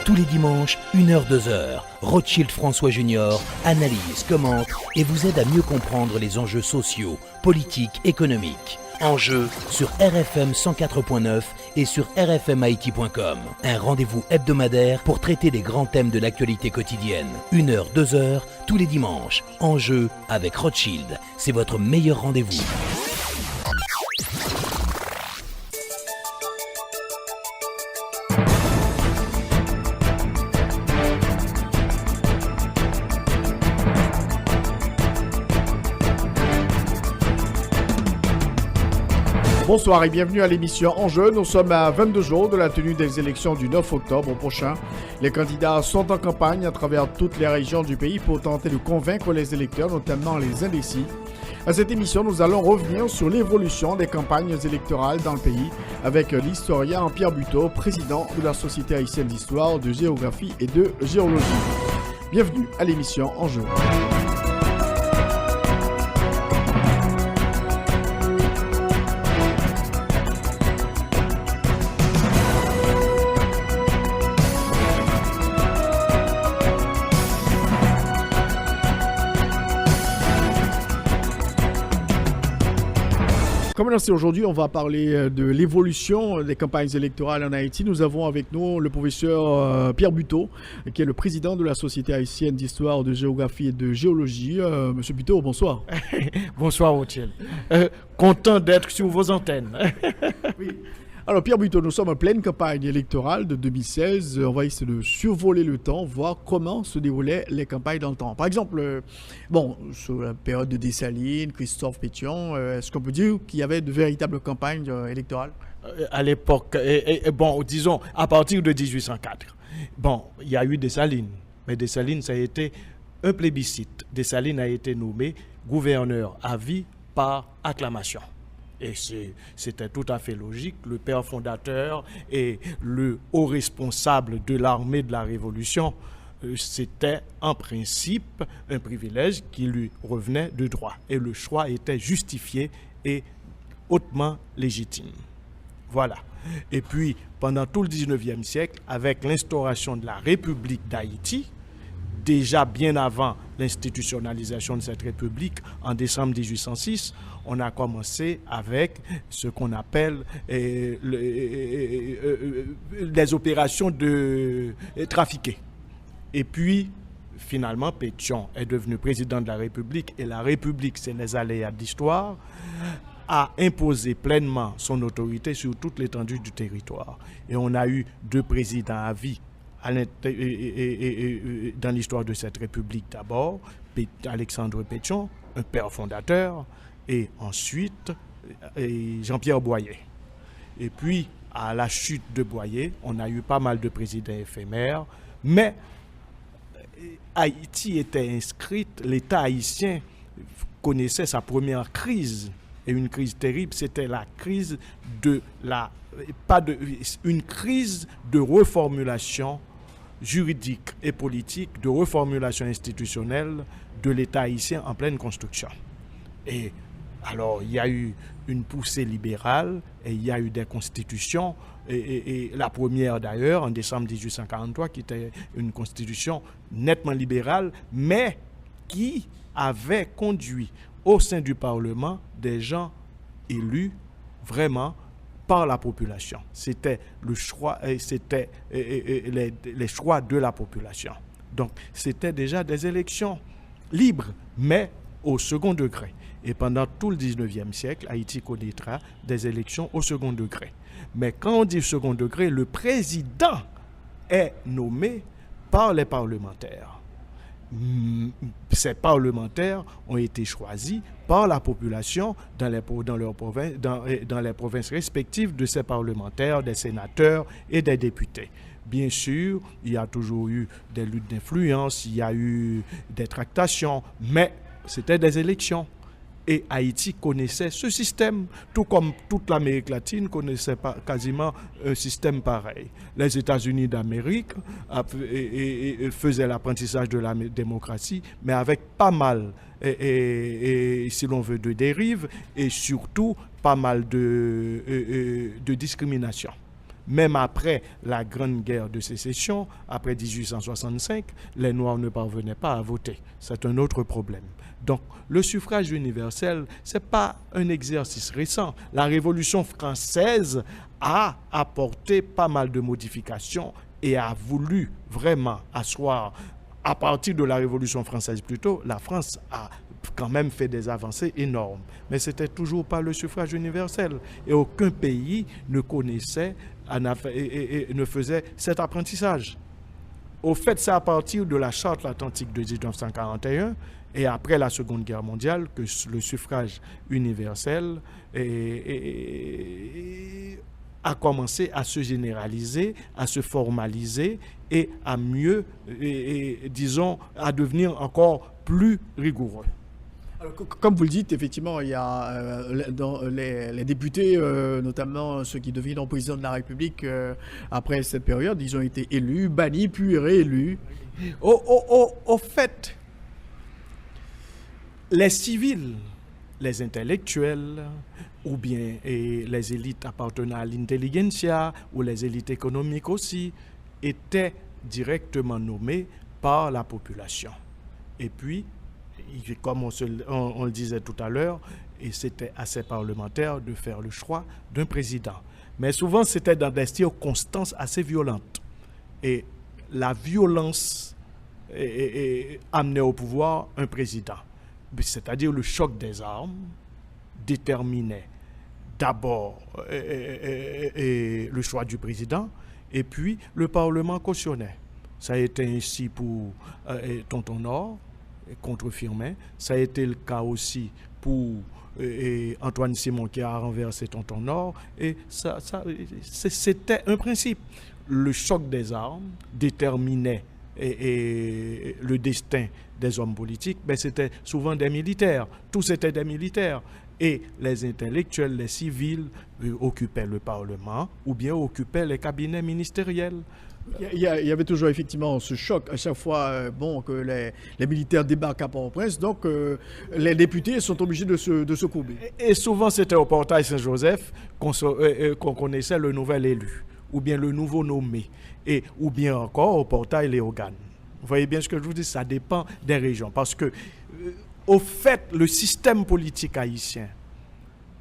Tous les dimanches, 1h, 2h, Rothschild François Junior analyse, commente et vous aide à mieux comprendre les enjeux sociaux, politiques, économiques. Enjeux sur RFM 104.9 et sur rfmhaïti.com. Un rendez-vous hebdomadaire pour traiter des grands thèmes de l'actualité quotidienne. 1h, 2h, tous les dimanches. Enjeux avec Rothschild. C'est votre meilleur rendez-vous. Bonsoir et bienvenue à l'émission Enjeu. Nous sommes à 22 jours de la tenue des élections du 9 octobre prochain. Les candidats sont en campagne à travers toutes les régions du pays pour tenter de convaincre les électeurs, notamment les indécis. À cette émission, nous allons revenir sur l'évolution des campagnes électorales dans le pays avec l'historien Pierre Buteau, président de la Société haïtienne d'histoire, de géographie et de géologie. Bienvenue à l'émission Enjeu. Comme annoncé aujourd'hui, on va parler de l'évolution des campagnes électorales en Haïti. Nous avons avec nous le professeur Pierre Buteau, qui est le président de la Société haïtienne d'histoire, de géographie et de géologie. Monsieur Buteau, bonsoir. Bonsoir, Rothschild. Content d'être sur vos antennes. Oui. Alors Pierre Buteau, nous sommes en pleine campagne électorale de 2016. On va essayer de survoler le temps, voir comment se déroulaient les campagnes dans le temps. Par exemple, sur la période de Dessalines, Christophe Pétion, est-ce qu'on peut dire qu'il y avait de véritables campagnes électorales? À l'époque, disons, à partir de 1804, il y a eu Dessalines. Mais Dessalines, ça a été un plébiscite. Dessalines a été nommé gouverneur à vie par acclamation. Et c'était tout à fait logique. Le père fondateur et le haut responsable de l'armée de la Révolution, c'était en principe un privilège qui lui revenait de droit. Et le choix était justifié et hautement légitime. Voilà. Et puis, pendant tout le 19e siècle, avec l'instauration de la République d'Haïti, déjà bien avant l'institutionnalisation de cette République, en décembre 1806, on a commencé avec ce qu'on appelle les opérations de trafiqués. Et puis, finalement, Pétion est devenu président de la République et la République, c'est les aléas d'histoire, a imposé pleinement son autorité sur toute l'étendue du territoire. Et on a eu 2 présidents à vie dans l'histoire de cette République d'abord, Alexandre Pétion, un père fondateur, et ensuite Jean-Pierre Boyer. Et puis, à la chute de Boyer, on a eu pas mal de présidents éphémères, mais Haïti était inscrite, l'État haïtien connaissait sa première crise, et une crise terrible, c'était la crise une crise de reformulation juridique et politique, de reformulation institutionnelle de l'État haïtien en pleine construction. Et alors, il y a eu une poussée libérale et il y a eu des constitutions, et la première d'ailleurs, en décembre 1843, qui était une constitution nettement libérale, mais qui avait conduit au sein du Parlement des gens élus vraiment par la population. C'était le choix, c'était les choix de la population. Donc, c'était déjà des élections libres, mais au second degré. Et pendant tout le 19e siècle, Haïti connaîtra des élections au second degré. Mais quand on dit second degré, le président est nommé par les parlementaires. Ces parlementaires ont été choisis par la population dans les provinces respectives de ces parlementaires, des sénateurs et des députés. Bien sûr, il y a toujours eu des luttes d'influence, il y a eu des tractations, mais c'était des élections. Et Haïti connaissait ce système, tout comme toute l'Amérique latine connaissait quasiment un système pareil. Les États-Unis d'Amérique faisaient l'apprentissage de la démocratie, mais avec pas mal, si l'on veut, de dérives et surtout pas mal de discrimination. Même après la Grande Guerre de Sécession, après 1865, les Noirs ne parvenaient pas à voter. C'est un autre problème. Donc, le suffrage universel, ce n'est pas un exercice récent. La Révolution française a apporté pas mal de modifications et a voulu vraiment asseoir, à partir de la Révolution française plutôt, la France a quand même fait des avancées énormes. Mais ce n'était toujours pas le suffrage universel. Et aucun pays ne connaissait et ne faisait cet apprentissage. Au fait, c'est à partir de la Charte atlantique de 1941 et après la Seconde Guerre mondiale que le suffrage universel a commencé à se généraliser, à se formaliser et à mieux, disons, à devenir encore plus rigoureux. Alors, comme vous le dites, effectivement, il y a dans les députés, notamment ceux qui deviennent président de la République après cette période, ils ont été élus, bannis, puis réélus. Au fait, les civils, les intellectuels, ou bien les élites appartenant à l'intelligentsia, ou les élites économiques aussi, étaient directement nommés par la population. Et puis, comme on le disait tout à l'heure, et c'était à ces parlementaires de faire le choix d'un président. Mais souvent, c'était dans des circonstances assez violentes. Et la violence amenait au pouvoir un président. C'est-à-dire le choc des armes déterminait d'abord le choix du président, et puis le Parlement cautionnait. Ça a été ainsi pour Tonton Nord, contre Firmin. Ça a été le cas aussi pour Antoine Simon qui a renversé Tonton Nord. Et c'était un principe. Le choc des armes déterminait le destin des hommes politiques. Mais c'était souvent des militaires. Tous étaient des militaires. Et les intellectuels, les civils occupaient le Parlement ou bien occupaient les cabinets ministériels. Il y avait toujours effectivement ce choc à chaque fois que les militaires débarquent à Port-au-Prince, donc les députés sont obligés de se courber. Et souvent c'était au portail Saint-Joseph qu'on connaissait le nouvel élu, ou bien le nouveau nommé, ou bien encore au portail Léogane. Vous voyez bien ce que je vous dis, ça dépend des régions, parce que au fait, le système politique haïtien,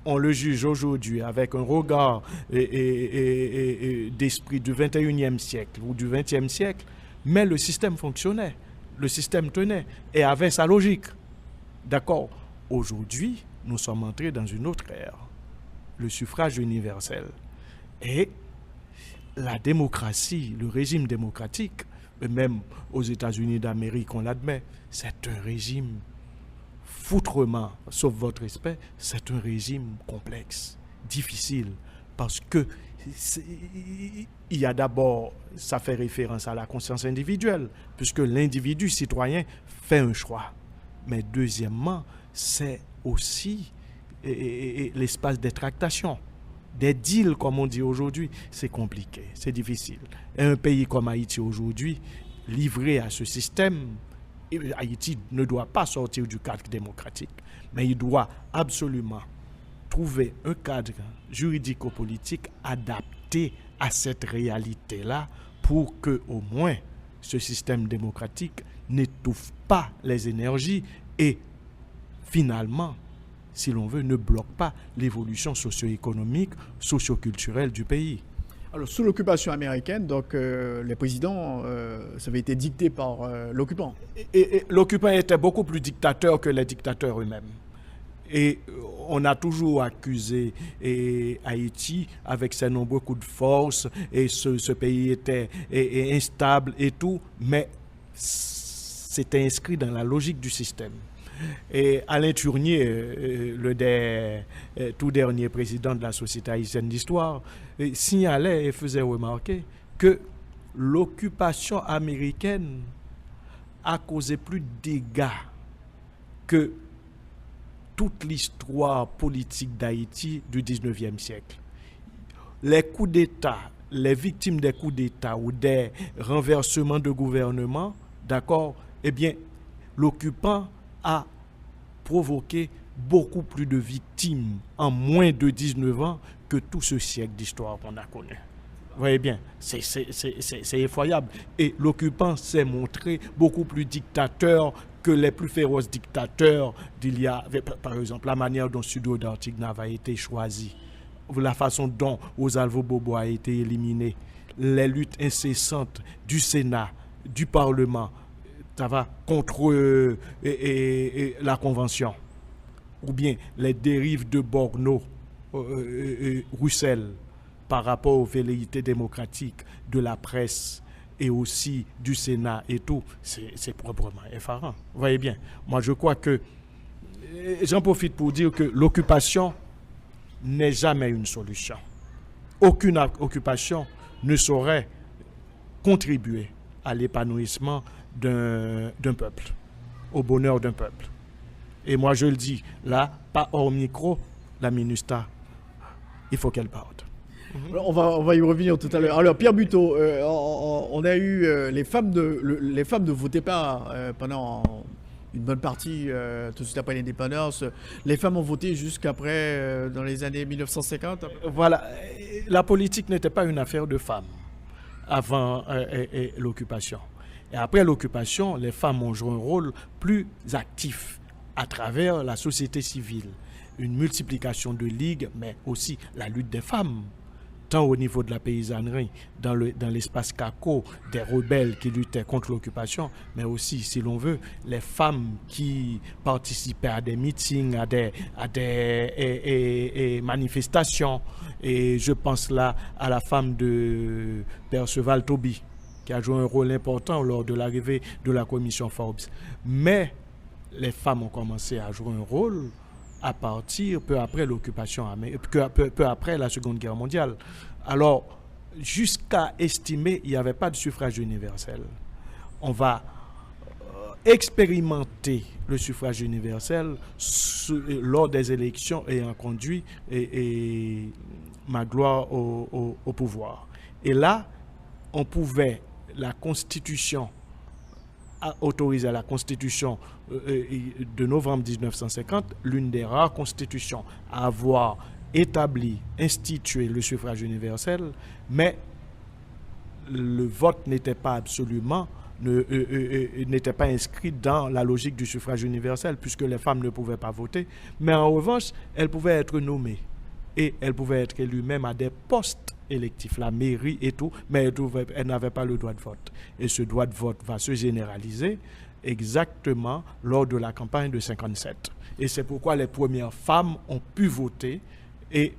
on le juge aujourd'hui avec un regard d'esprit du 21e siècle ou du 20e siècle, mais le système fonctionnait, le système tenait et avait sa logique. D'accord? Aujourd'hui, nous sommes entrés dans une autre ère, le suffrage universel. Et la démocratie, le régime démocratique, même aux États-Unis d'Amérique, on l'admet, c'est un régime foutrement, sauf votre respect, c'est un régime complexe, difficile, parce que il y a d'abord, ça fait référence à la conscience individuelle, puisque l'individu citoyen fait un choix. Mais deuxièmement, c'est aussi l'espace des tractations, des deals, comme on dit aujourd'hui. C'est compliqué, c'est difficile. Et un pays comme Haïti aujourd'hui, livré à ce système, Haïti ne doit pas sortir du cadre démocratique, mais il doit absolument trouver un cadre juridico-politique adapté à cette réalité-là pour que, au moins, ce système démocratique n'étouffe pas les énergies et, finalement, si l'on veut, ne bloque pas l'évolution socio-économique, socio-culturelle du pays. Alors, sous l'occupation américaine, donc les présidents, ça avait été dicté par l'occupant. Et l'occupant était beaucoup plus dictateur que les dictateurs eux-mêmes. Et on a toujours accusé Haïti avec ses nombreux coups de force, et ce pays était instable et tout, mais c'était inscrit dans la logique du système. Et Alain Tournier, le tout dernier président de la Société haïtienne d'histoire, signalait et faisait remarquer que l'occupation américaine a causé plus de dégâts que toute l'histoire politique d'Haïti du 19e siècle. Les coups d'État, les victimes des coups d'État ou des renversements de gouvernement, d'accord, eh bien, l'occupant a provoqué beaucoup plus de victimes en moins de 19 ans que tout ce siècle d'histoire qu'on a connu. Vous voyez bien, c'est effroyable. Et l'occupant s'est montré beaucoup plus dictateur que les plus féroces dictateurs d'il y a, par exemple, la manière dont Sudo d'Artignave a été choisi, la façon dont Rosalvo Bobo a été éliminé, les luttes incessantes du Sénat, du Parlement, ça va, contre la Convention, ou bien les dérives de Borno, Roussel, par rapport aux velléités démocratiques de la presse et aussi du Sénat et tout, c'est proprement effarant. Vous voyez bien, moi je crois que, j'en profite pour dire que l'occupation n'est jamais une solution. Aucune occupation ne saurait contribuer à l'épanouissement d'un peuple, au bonheur d'un peuple. Et moi je le dis, là, pas hors micro, la MINUSTAH, il faut qu'elle parte. Alors, on va y revenir tout à l'heure. Alors Pierre Buteau, on a eu les femmes ne votaient pas pendant une bonne partie, tout de suite après l'indépendance. Les femmes ont voté jusqu'après, dans les années 1950. Voilà, la politique n'était pas une affaire de femmes avant l'occupation. Et après l'occupation, les femmes ont joué un rôle plus actif à travers la société civile. Une multiplication de ligues, mais aussi la lutte des femmes, tant au niveau de la paysannerie, dans l'espace CACO, des rebelles qui luttaient contre l'occupation, mais aussi, si l'on veut, les femmes qui participaient à des meetings, à des manifestations. Et je pense là à la femme de Perceval Toby, qui a joué un rôle important lors de l'arrivée de la commission Forbes. Mais les femmes ont commencé à jouer un rôle à partir peu après l'occupation, peu après la Seconde Guerre mondiale. Alors, jusqu'à estimer, il n'y avait pas de suffrage universel. On va expérimenter le suffrage universel lors des élections ayant conduit et Magloire au pouvoir. Et là, on pouvait, la Constitution autorisé à la Constitution de novembre 1950, l'une des rares constitutions à avoir établi, institué le suffrage universel, mais le vote n'était pas absolument, n'était pas inscrit dans la logique du suffrage universel, puisque les femmes ne pouvaient pas voter, mais en revanche, elles pouvaient être nommées et elles pouvaient être élues même à des postes électifs, la mairie et tout, mais elles n'avaient pas le droit de vote. Et ce droit de vote va se généraliser exactement lors de la campagne de 57. Et c'est pourquoi les premières femmes ont pu voter et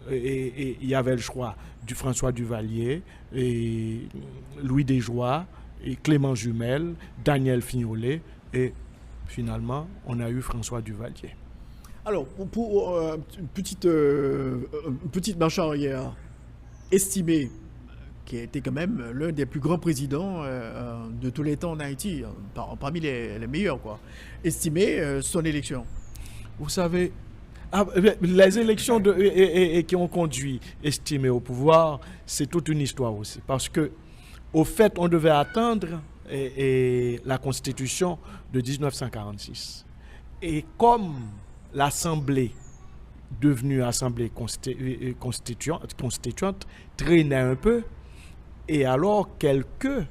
il y avait le choix du François Duvalier, et Louis Desjoie, et Clément Jumel, Daniel Fignolet, et finalement, on a eu François Duvalier. Alors, pour une petite marche arrière, estimé qui a été quand même l'un des plus grands présidents de tous les temps en Haïti, parmi les meilleurs, quoi. Estimé son élection. Vous savez, les élections qui ont conduit Estimé au pouvoir, c'est toute une histoire aussi. Parce que, au fait, on devait attendre la Constitution de 1946. Et comme l'Assemblée, devenue Assemblée constituante, traînait un peu, et alors quelques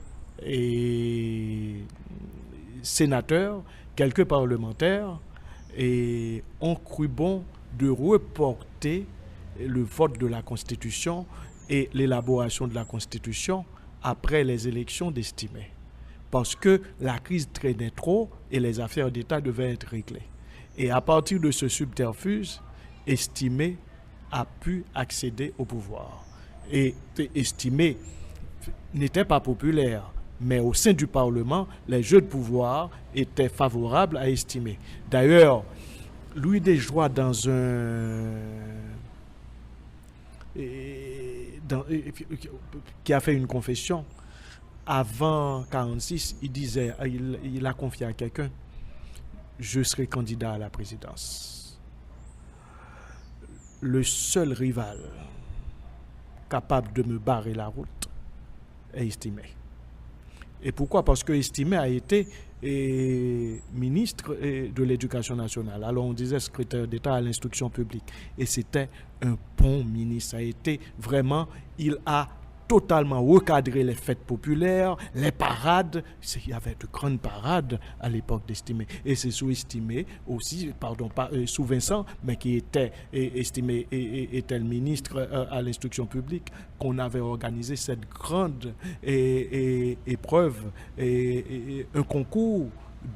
sénateurs, quelques parlementaires ont cru bon de reporter le vote de la Constitution et l'élaboration de la Constitution après les élections d'Estimé. Parce que la crise traînait trop et les affaires d'État devaient être réglées. Et à partir de ce subterfuge, Estimé a pu accéder au pouvoir. Et Estimé n'était pas populaire, mais au sein du Parlement, les jeux de pouvoir étaient favorables à Estimé. D'ailleurs, Louis Desjoie, qui a fait une confession, avant 1946, il a confié à quelqu'un: je serai candidat à la présidence. Le seul rival capable de me barrer la route est Estimé. Et pourquoi? Parce que Estimé a été ministre de l'Éducation nationale. Alors on disait secrétaire d'État à l'instruction publique. Et c'était un bon ministre. Ça a été vraiment, il a totalement recadré les fêtes populaires, les parades. Il y avait de grandes parades à l'époque d'Estimé. Et c'est sous-estimé aussi, pardon, pas sous Vincent, mais qui était estimé était le ministre à l'instruction publique, qu'on avait organisé cette grande épreuve, un concours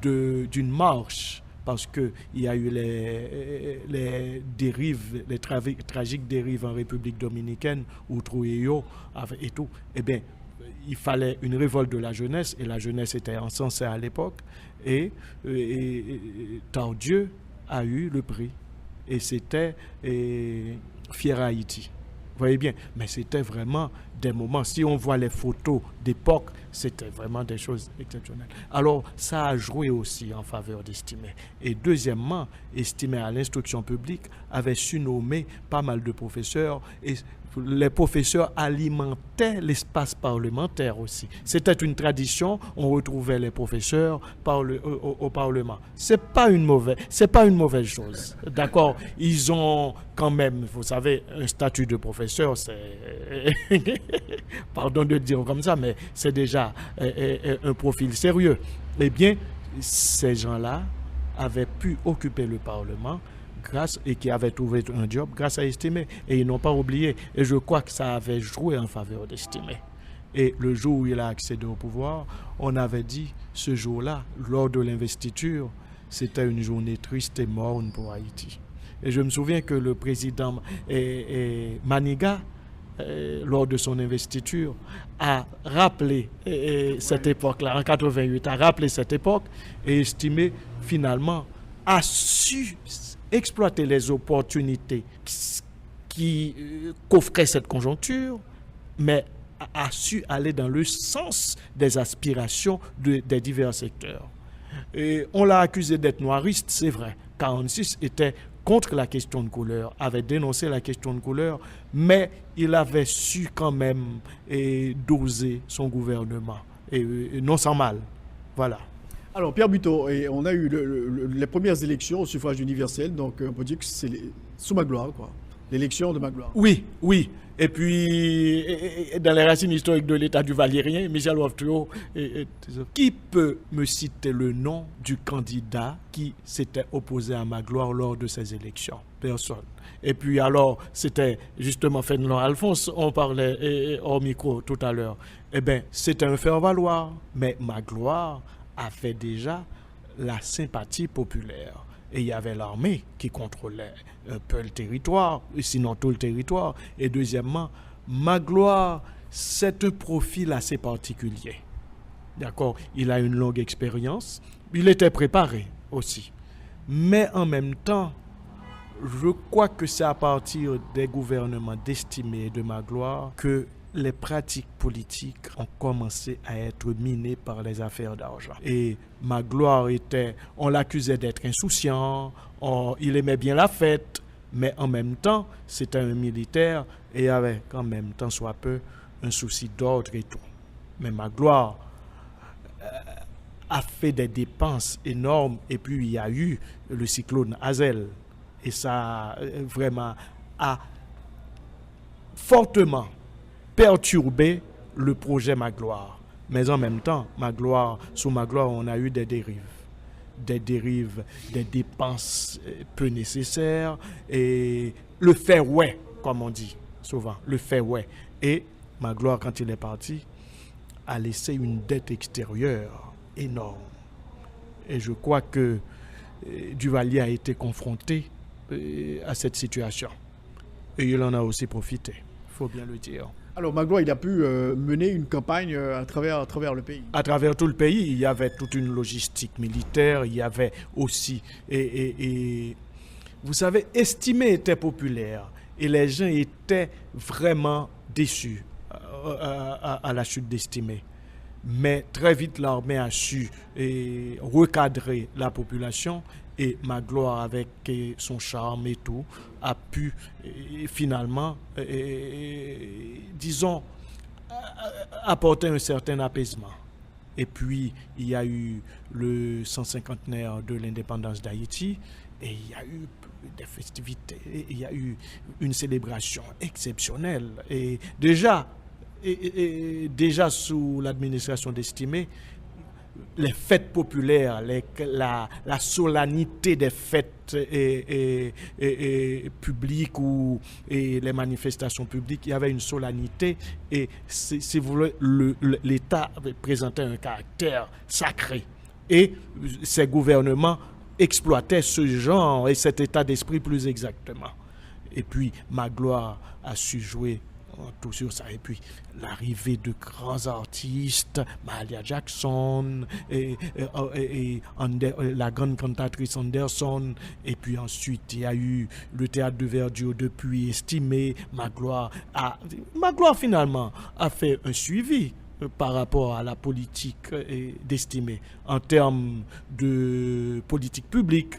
d'une marche, parce qu'il y a eu les dérives, les tragiques dérives en République dominicaine, où Trujillo et tout. Eh bien, il fallait une révolte de la jeunesse, et la jeunesse était encensée à l'époque, et Tardieu a eu le prix. Et c'était Fier Haïti. Vous voyez bien, mais c'était vraiment des moments, si on voit les photos d'époque, c'était vraiment des choses exceptionnelles. Alors, ça a joué aussi en faveur d'Estimé. Et deuxièmement, Estimé à l'instruction publique avait su nommer pas mal de professeurs, et les professeurs alimentaient l'espace parlementaire aussi. C'était une tradition, on retrouvait les professeurs au Parlement. C'est pas une mauvaise chose. D'accord, ils ont quand même, vous savez, un statut de professeur, c'est pardon de le dire comme ça, mais c'est déjà un profil sérieux. Eh bien, ces gens-là avaient pu occuper le Parlement et qui avaient trouvé un job grâce à Estimé. Et ils n'ont pas oublié. Et je crois que ça avait joué en faveur d'Estimé. Et le jour où il a accédé au pouvoir, on avait dit, ce jour-là, lors de l'investiture, c'était une journée triste et morne pour Haïti. Et je me souviens que le président Maniga, lors de son investiture, a rappelé cette époque-là, en 88, a rappelé cette époque, et Estimé, finalement, a su exploiter les opportunités qu'offrait cette conjoncture, mais a su aller dans le sens des aspirations des divers secteurs. Et on l'a accusé d'être noiriste, c'est vrai. 46 était contre la question de couleur, avait dénoncé la question de couleur, mais il avait su quand même doser son gouvernement, et non sans mal. Voilà. Alors, Pierre Buteau, on a eu les premières élections au suffrage universel, donc on peut dire que c'est sous Magloire, quoi. L'élection de Magloire. Oui. Et puis, dans les racines historiques de l'État du Valérien, Michel Woftuo, qui peut me citer le nom du candidat qui s'était opposé à Magloire lors de ces élections? Personne. Et puis alors, c'était justement Fénelon Alphonse, on parlait hors micro tout à l'heure. Eh bien, c'était un faire-valoir, mais Magloire avait déjà la sympathie populaire. Et il y avait l'armée qui contrôlait un peu le territoire, sinon tout le territoire. Et deuxièmement, Magloire, c'est un profil assez particulier. D'accord? Il a une longue expérience. Il était préparé aussi. Mais en même temps, je crois que c'est à partir des gouvernements d'Estimé et de Magloire que les pratiques politiques ont commencé à être minées par les affaires d'argent. Et Magloire on l'accusait d'être insouciant, il aimait bien la fête, mais en même temps, c'était un militaire et avait en même temps soit peu un souci d'ordre et tout. Mais Magloire a fait des dépenses énormes, et puis il y a eu le cyclone Hazel, et ça vraiment a fortement perturber le projet Magloire. Mais en même temps, sous Magloire, on a eu des dérives, des dépenses peu nécessaires, et le fait ouais, comme on dit souvent, le fait ouais. Et Magloire, quand il est parti, a laissé une dette extérieure énorme. Et je crois que Duvalier a été confronté à cette situation. Et il en a aussi profité, il faut bien le dire. Alors Magloire, il a pu mener une campagne à travers le pays. À travers tout le pays, il y avait toute une logistique militaire, il y avait aussi... Et vous savez, Estimé était populaire et les gens étaient vraiment déçus à la chute d'Estimé. Mais très vite, l'armée a su recadrer la population, et Magloire, avec son charme et tout, a pu finalement, disons, apporter un certain apaisement. Et puis, il y a eu le 150e de l'indépendance d'Haïti, et il y a eu des festivités, il y a eu une célébration exceptionnelle. Et déjà, Et déjà sous l'administration d'Estimé, les fêtes populaires, la solennité des fêtes publiques et les manifestations publiques, il y avait une solennité et si vous voulez, l'État présentait un caractère sacré. Et ces gouvernements exploitaient ce genre et cet état d'esprit plus exactement. Et puis Magloire a su jouer tout sur ça. Et puis l'arrivée de grands artistes, Mahalia Jackson, la grande cantatrice Anderson, et puis ensuite il y a eu le théâtre de Verdure depuis Estimé. Magloire finalement a fait un suivi par rapport à la politique d'Estimé en termes de politique publique,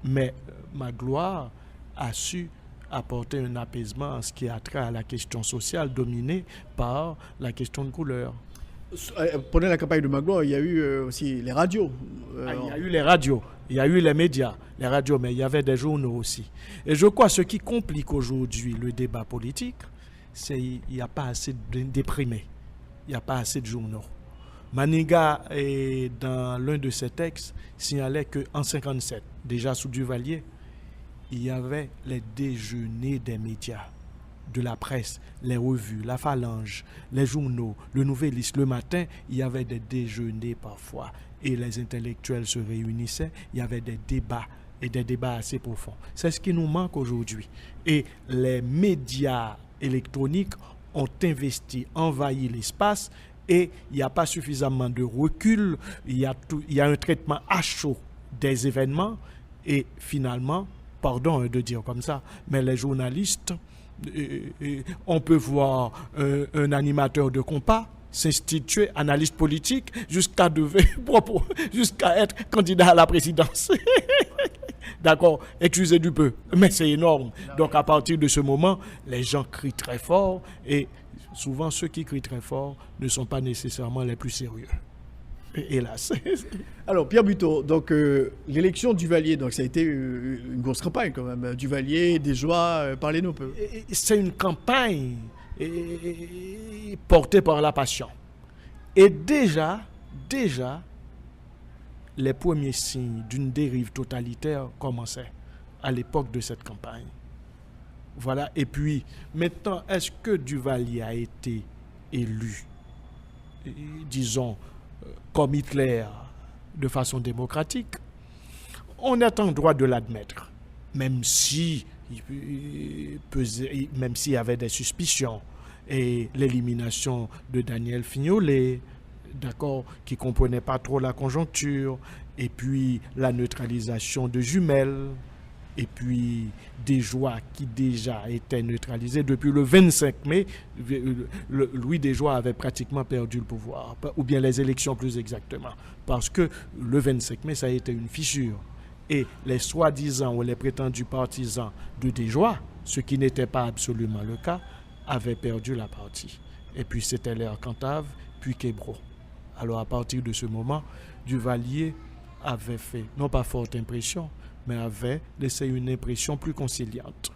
mais Magloire a su apporter un apaisement en ce qui a trait à la question sociale dominée par la question de couleur. Pendant la campagne de Magloire, il y a eu aussi les radios. Il y a eu les radios, il y a eu les médias, les radios, mais il y avait des journaux aussi. Et je crois que ce qui complique aujourd'hui le débat politique, c'est qu'il n'y a pas assez d'imprimés, il n'y a pas assez de journaux. Maniga, dans l'un de ses textes, signalait qu'en 1957, déjà sous Duvalier, il y avait les déjeuners des médias, de la presse, les revues, la Phalange, les journaux, le Nouvelliste. Le matin, il y avait des déjeuners parfois et les intellectuels se réunissaient. Il y avait des débats et des débats assez profonds. C'est ce qui nous manque aujourd'hui. Et les médias électroniques ont investi, envahi l'espace et il n'y a pas suffisamment de recul. Il y a un traitement à chaud des événements et finalement, pardon de dire comme ça, mais les journalistes, on peut voir un animateur de compas s'instituer analyste politique jusqu'à être candidat à la présidence. D'accord, excusez du peu, mais c'est énorme. Donc à partir de ce moment, les gens crient très fort et souvent ceux qui crient très fort ne sont pas nécessairement les plus sérieux. Hélas. Alors, Pierre Buteau, donc l'élection Duvalier, donc ça a été une grosse campagne quand même. Duvalier, Desjoie, parlez-nous un peu. C'est une campagne portée par la passion. Et déjà, les premiers signes d'une dérive totalitaire commençaient à l'époque de cette campagne. Voilà. Et puis, maintenant, est-ce que Duvalier a été élu, disons, comme Hitler, de façon démocratique? On est en droit de l'admettre, même s'il y avait des suspicions. Et l'élimination de Daniel Fignolet, d'accord, qui ne comprenait pas trop la conjoncture, et puis la neutralisation de Jumel, et puis Desjoie qui déjà était neutralisé depuis le 25 mai. Louis Desjoie avait pratiquement perdu le pouvoir, ou bien les élections plus exactement, parce que le 25 mai, ça a été une fissure. Et les soi-disant ou les prétendus partisans de Desjoie, ce qui n'était pas absolument le cas, avaient perdu la partie. Et puis c'était l'ère Cantave, puis Québro. Alors à partir de ce moment, Duvalier avait fait, non pas forte impression, mais avait laissé une impression plus conciliante.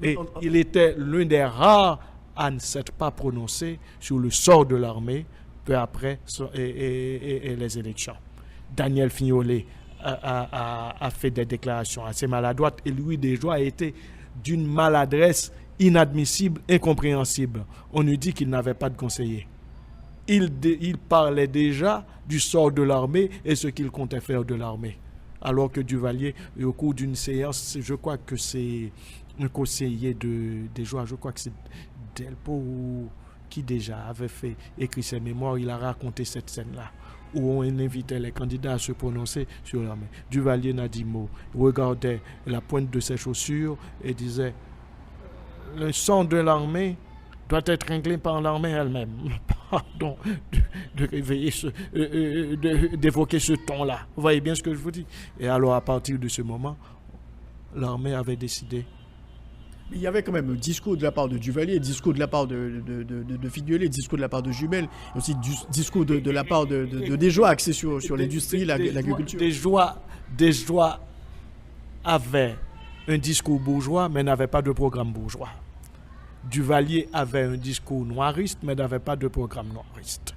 Et il était l'un des rares à ne s'être pas prononcé sur le sort de l'armée peu après les élections. Daniel Fignolet a fait des déclarations assez maladroites et Louis Desjoie a été d'une maladresse inadmissible, incompréhensible. On nous dit qu'il n'avait pas de conseiller. Il parlait déjà du sort de l'armée et ce qu'il comptait faire de l'armée. Alors que Duvalier, au cours d'une séance, je crois que c'est un conseiller de Desjoie, je crois que c'est Delpo qui déjà avait écrit ses mémoires, il a raconté cette scène-là, où on invitait les candidats à se prononcer sur l'armée. Duvalier n'a dit mot, regardait la pointe de ses chaussures et disait « Le sang de l'armée doit être réglé par l'armée elle-même. » Pardon d'évoquer ce ton-là. Vous voyez bien ce que je vous dis. Et alors, à partir de ce moment, l'armée avait décidé. Il y avait quand même un discours de la part de Duvalier, discours de la part de Fignolet, discours de la part de Jumel, aussi discours de la part de Desjoie axé sur l'industrie, l'agriculture. Desjoie avait un discours bourgeois, mais n'avait pas de programme bourgeois. Duvalier avait un discours noiriste, mais n'avait pas de programme noiriste.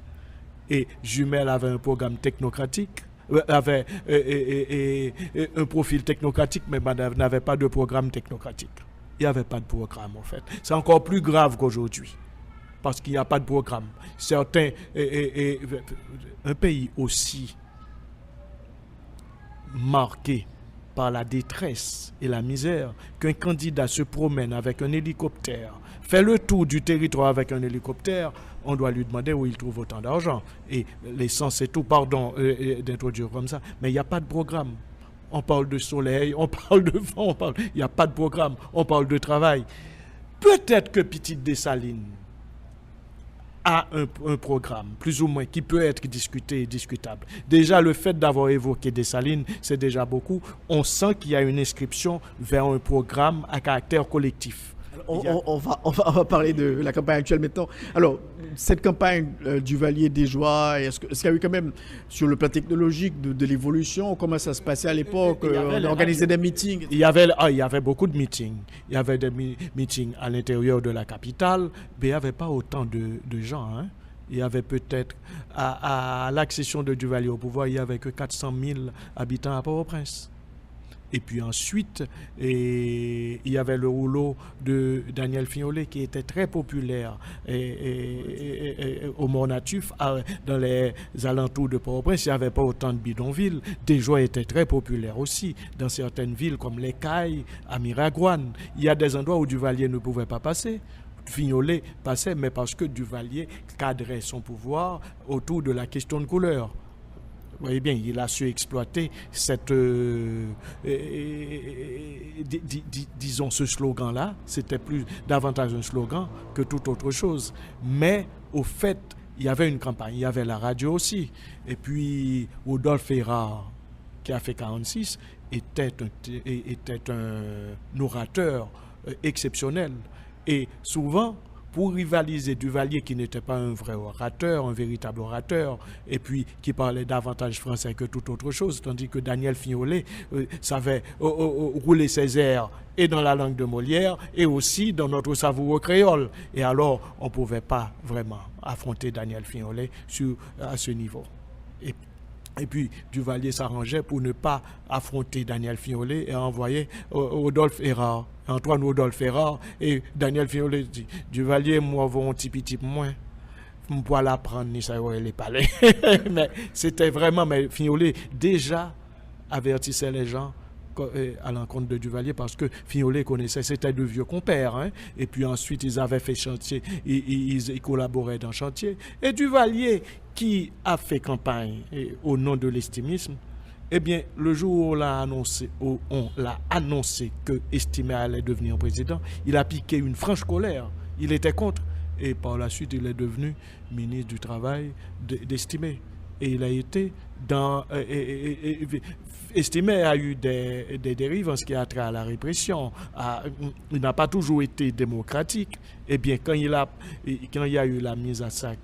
Et Jumel avait un programme technocratique, avait un profil technocratique, mais n'avait pas de programme technocratique. Il n'y avait pas de programme, en fait. C'est encore plus grave qu'aujourd'hui, parce qu'il n'y a pas de programme. Certains, un pays aussi marqué par la détresse et la misère, qu'un candidat se promène avec un hélicoptère, fait le tour du territoire avec un hélicoptère, on doit lui demander où il trouve autant d'argent. Et l'essence et tout, pardon d'introduire comme ça, mais il n'y a pas de programme. On parle de soleil, on parle de vent, il n'y a pas de programme, on parle de travail. Peut-être que Petite Dessalines a un programme, plus ou moins, qui peut être discuté et discutable. Déjà, le fait d'avoir évoqué Dessalines, c'est déjà beaucoup. On sent qu'il y a une inscription vers un programme à caractère collectif. On va parler de la campagne actuelle maintenant. Alors, cette campagne Duvalier-Desjoie, est-ce qu'il y a eu quand même, sur le plan technologique, de l'évolution? Comment ça se passait à l'époque? On organisait des meetings? Il y avait beaucoup de meetings. Il y avait des meetings à l'intérieur de la capitale, mais il n'y avait pas autant de gens. Hein. Il y avait peut-être, à l'accession de Duvalier au pouvoir, il n'y avait que 400 000 habitants à Port-au-Prince. Et puis ensuite, il y avait le rouleau de Daniel Fignolet qui était très populaire au Mornatif, dans les alentours de Port-au-Prince. Il n'y avait pas autant de bidonvilles. Desjoie était très populaire aussi dans certaines villes comme Les Cailles, à Miragouane. Il y a des endroits où Duvalier ne pouvait pas passer. Fignolet passait, mais parce que Duvalier cadrait son pouvoir autour de la question de couleur. Vous voyez bien, il a su exploiter cette, disons, ce slogan-là. C'était davantage un slogan que toute autre chose. Mais au fait, il y avait une campagne, il y avait la radio aussi. Et puis, Rodolphe Hérard, qui a fait 46, était un orateur exceptionnel. Et souvent, pour rivaliser Duvalier, qui n'était pas un vrai orateur, un véritable orateur, et puis qui parlait davantage français que toute autre chose, tandis que Daniel Fignolet savait rouler ses airs et dans la langue de Molière, et aussi dans notre savoureux créole. Et alors, on ne pouvait pas vraiment affronter Daniel Fignolet à ce niveau. Et puis, Duvalier s'arrangeait pour ne pas affronter Daniel Fignolet et envoyer Rodolphe Hérard. Antoine Rodolphe Hérard et Daniel Fignolet dit Duvalier, moi, un petit petit moins. Je peux l'apprendre, ni ça, les palais. Mais c'était vraiment, mais Fignolet déjà avertissait les gens à l'encontre de Duvalier parce que Fignolet connaissait, c'était de vieux compères. Hein? Et puis ensuite, ils avaient fait chantier, ils collaboraient dans chantier. Et Duvalier, qui a fait campagne au nom de l'estimisme, eh bien, le jour où on l'a annoncé que Estimé allait devenir président, il a piqué une franche colère. Il était contre. Et par la suite, il est devenu ministre du Travail d'Estimé. Et il a été dans... Estimé a eu des dérives en ce qui a trait à la répression. Il n'a pas toujours été démocratique. Eh bien, quand il y a eu la mise à sac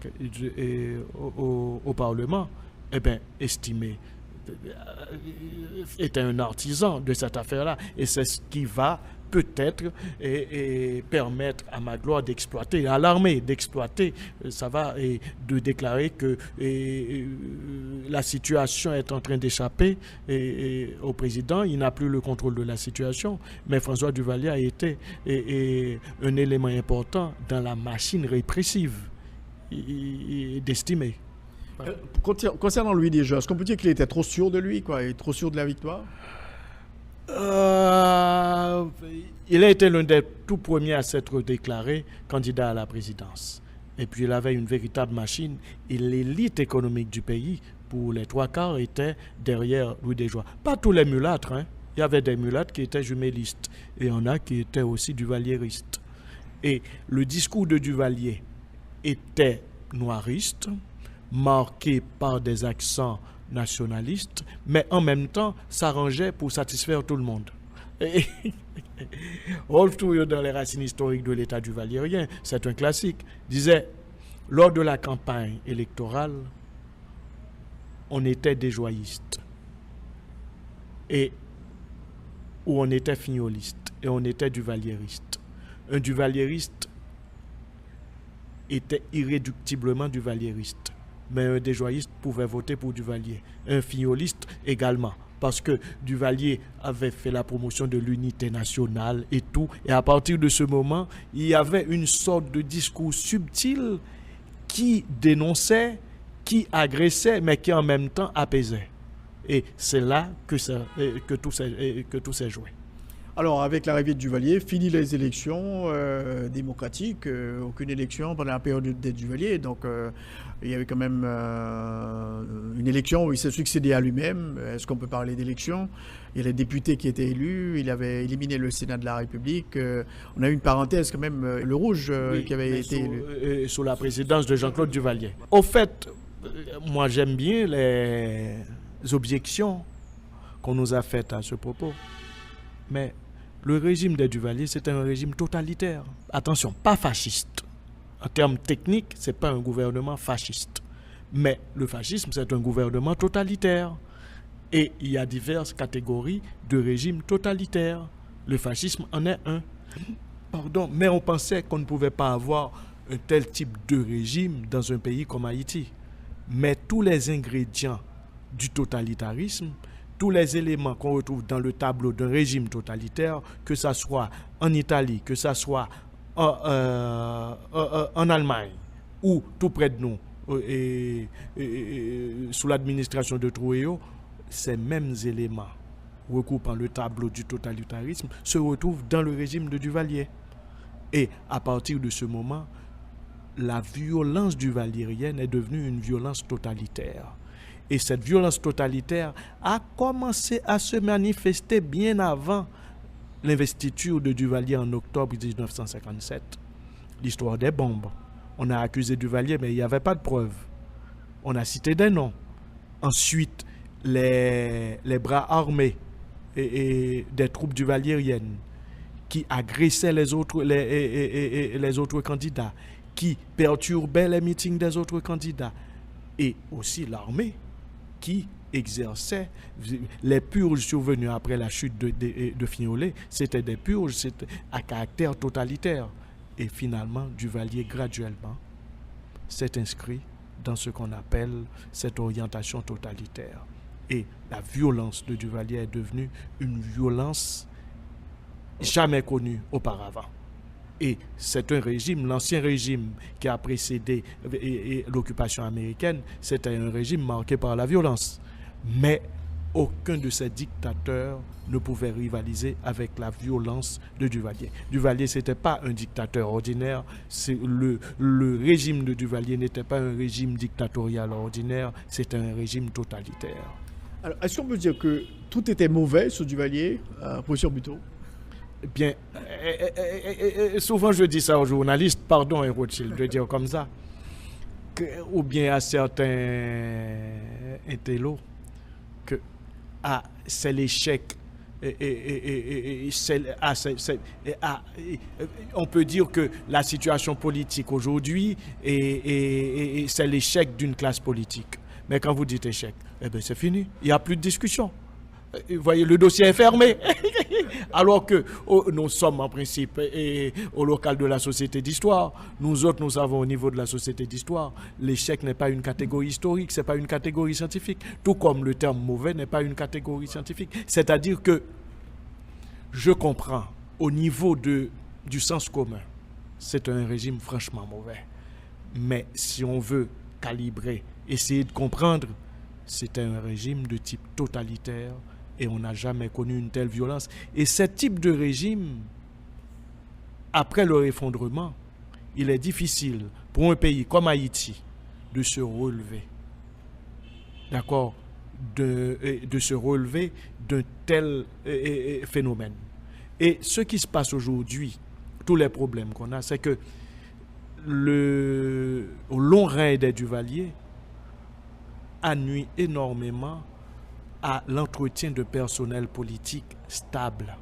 au Parlement, eh bien, Estimé était un artisan de cette affaire-là. Et c'est ce qui va peut-être permettre à Magloire d'exploiter, à l'armée d'exploiter, ça va, et de déclarer que la situation est en train d'échapper au président. Il n'a plus le contrôle de la situation, mais François Duvalier a été un élément important dans la machine répressive d'Estimé. Concernant lui déjà, est-ce qu'on peut dire qu'il était trop sûr de lui, quoi, et trop sûr de la victoire? Il a été l'un des tout premiers à s'être déclaré candidat à la présidence. Et puis il avait une véritable machine. Et l'élite économique du pays, pour les 3/4, était derrière Louis Desjoie. Pas tous les mulâtres. Hein. Il y avait des mulâtres qui étaient jumellistes. Et il y en a qui étaient aussi duvalieristes. Et le discours de Duvalier était noiriste, marqué par des accents nationalistes, mais en même temps s'arrangeait pour satisfaire tout le monde. Rolf Touillot, dans les racines historiques de l'État duvalierien, c'est un classique, disait, lors de la campagne électorale, on était desjoyistes, ou on était fignoliste, et on était duvalieriste. Un duvalieriste était irréductiblement duvalieriste. Mais un desjoyiste pouvait voter pour Duvalier. Un fignoliste également. Parce que Duvalier avait fait la promotion de l'unité nationale et tout. Et à partir de ce moment, il y avait une sorte de discours subtil qui dénonçait, qui agressait, mais qui en même temps apaisait. Et c'est là que tout s'est joué. Alors, avec l'arrivée de Duvalier, fini les élections démocratiques, aucune élection pendant la période de Duvalier. Donc, il y avait quand même une élection où il s'est succédé à lui-même. Est-ce qu'on peut parler d'élection? Il y a les députés qui étaient élus. Il avait éliminé le Sénat de la République. On a eu une parenthèse quand même, le Rouge qui avait été élu. Sous la présidence de Jean-Claude Duvalier. Au fait, moi j'aime bien les objections qu'on nous a faites à ce propos. Mais le régime des Duvalier, c'était un régime totalitaire. Attention, pas fasciste. En termes techniques, ce n'est pas un gouvernement fasciste. Mais le fascisme, c'est un gouvernement totalitaire. Et il y a diverses catégories de régimes totalitaires. Le fascisme en est un. Pardon, mais on pensait qu'on ne pouvait pas avoir un tel type de régime dans un pays comme Haïti. Mais tous les ingrédients du totalitarisme, tous les éléments qu'on retrouve dans le tableau d'un régime totalitaire, que ce soit en Italie, que ce soit en Allemagne ou tout près de nous, sous l'administration de Trujillo, ces mêmes éléments recoupant le tableau du totalitarisme se retrouvent dans le régime de Duvalier. Et à partir de ce moment, la violence duvalérienne est devenue une violence totalitaire. Et cette violence totalitaire a commencé à se manifester bien avant l'investiture de Duvalier en octobre 1957. L'histoire des bombes. On a accusé Duvalier, mais il n'y avait pas de preuves. On a cité des noms. Ensuite, les bras armés et des troupes duvalériennes qui agressaient les autres candidats, qui perturbaient les meetings des autres candidats, et aussi l'armée qui exerçait les purges survenues après la chute de Fignolet. C'était des purges à caractère totalitaire. Et finalement, Duvalier, graduellement, s'est inscrit dans ce qu'on appelle cette orientation totalitaire. Et la violence de Duvalier est devenue une violence jamais connue auparavant. Et c'est un régime, l'ancien régime qui a précédé l'occupation américaine, c'était un régime marqué par la violence. Mais aucun de ces dictateurs ne pouvait rivaliser avec la violence de Duvalier. Duvalier, ce n'était pas un dictateur ordinaire. Le régime de Duvalier n'était pas un régime dictatorial ordinaire, c'était un régime totalitaire. Alors, est-ce qu'on peut dire que tout était mauvais sous Duvalier, professeur Buteau? Bien, souvent je dis ça aux journalistes, pardon, Rothschild, de dire comme ça, ou bien à certains intellos, que c'est l'échec, on peut dire que la situation politique aujourd'hui, c'est l'échec d'une classe politique. Mais quand vous dites échec, eh bien c'est fini, il n'y a plus de discussion. Vous voyez, le dossier est fermé. Alors que nous sommes en principe au local de la société d'histoire. Nous autres, nous savons au niveau de la société d'histoire, l'échec n'est pas une catégorie historique, ce n'est pas une catégorie scientifique. Tout comme le terme mauvais n'est pas une catégorie scientifique. C'est-à-dire que je comprends au niveau du sens commun, c'est un régime franchement mauvais. Mais si on veut calibrer, essayer de comprendre, c'est un régime de type totalitaire. Et on n'a jamais connu une telle violence. Et ce type de régime, après leur effondrement, il est difficile pour un pays comme Haïti de se relever. D'accord? De se relever d'un tel phénomène. Et ce qui se passe aujourd'hui, tous les problèmes qu'on a, c'est que au long règne des Duvalier a nuit énormément à l'entretien de personnel politique stable.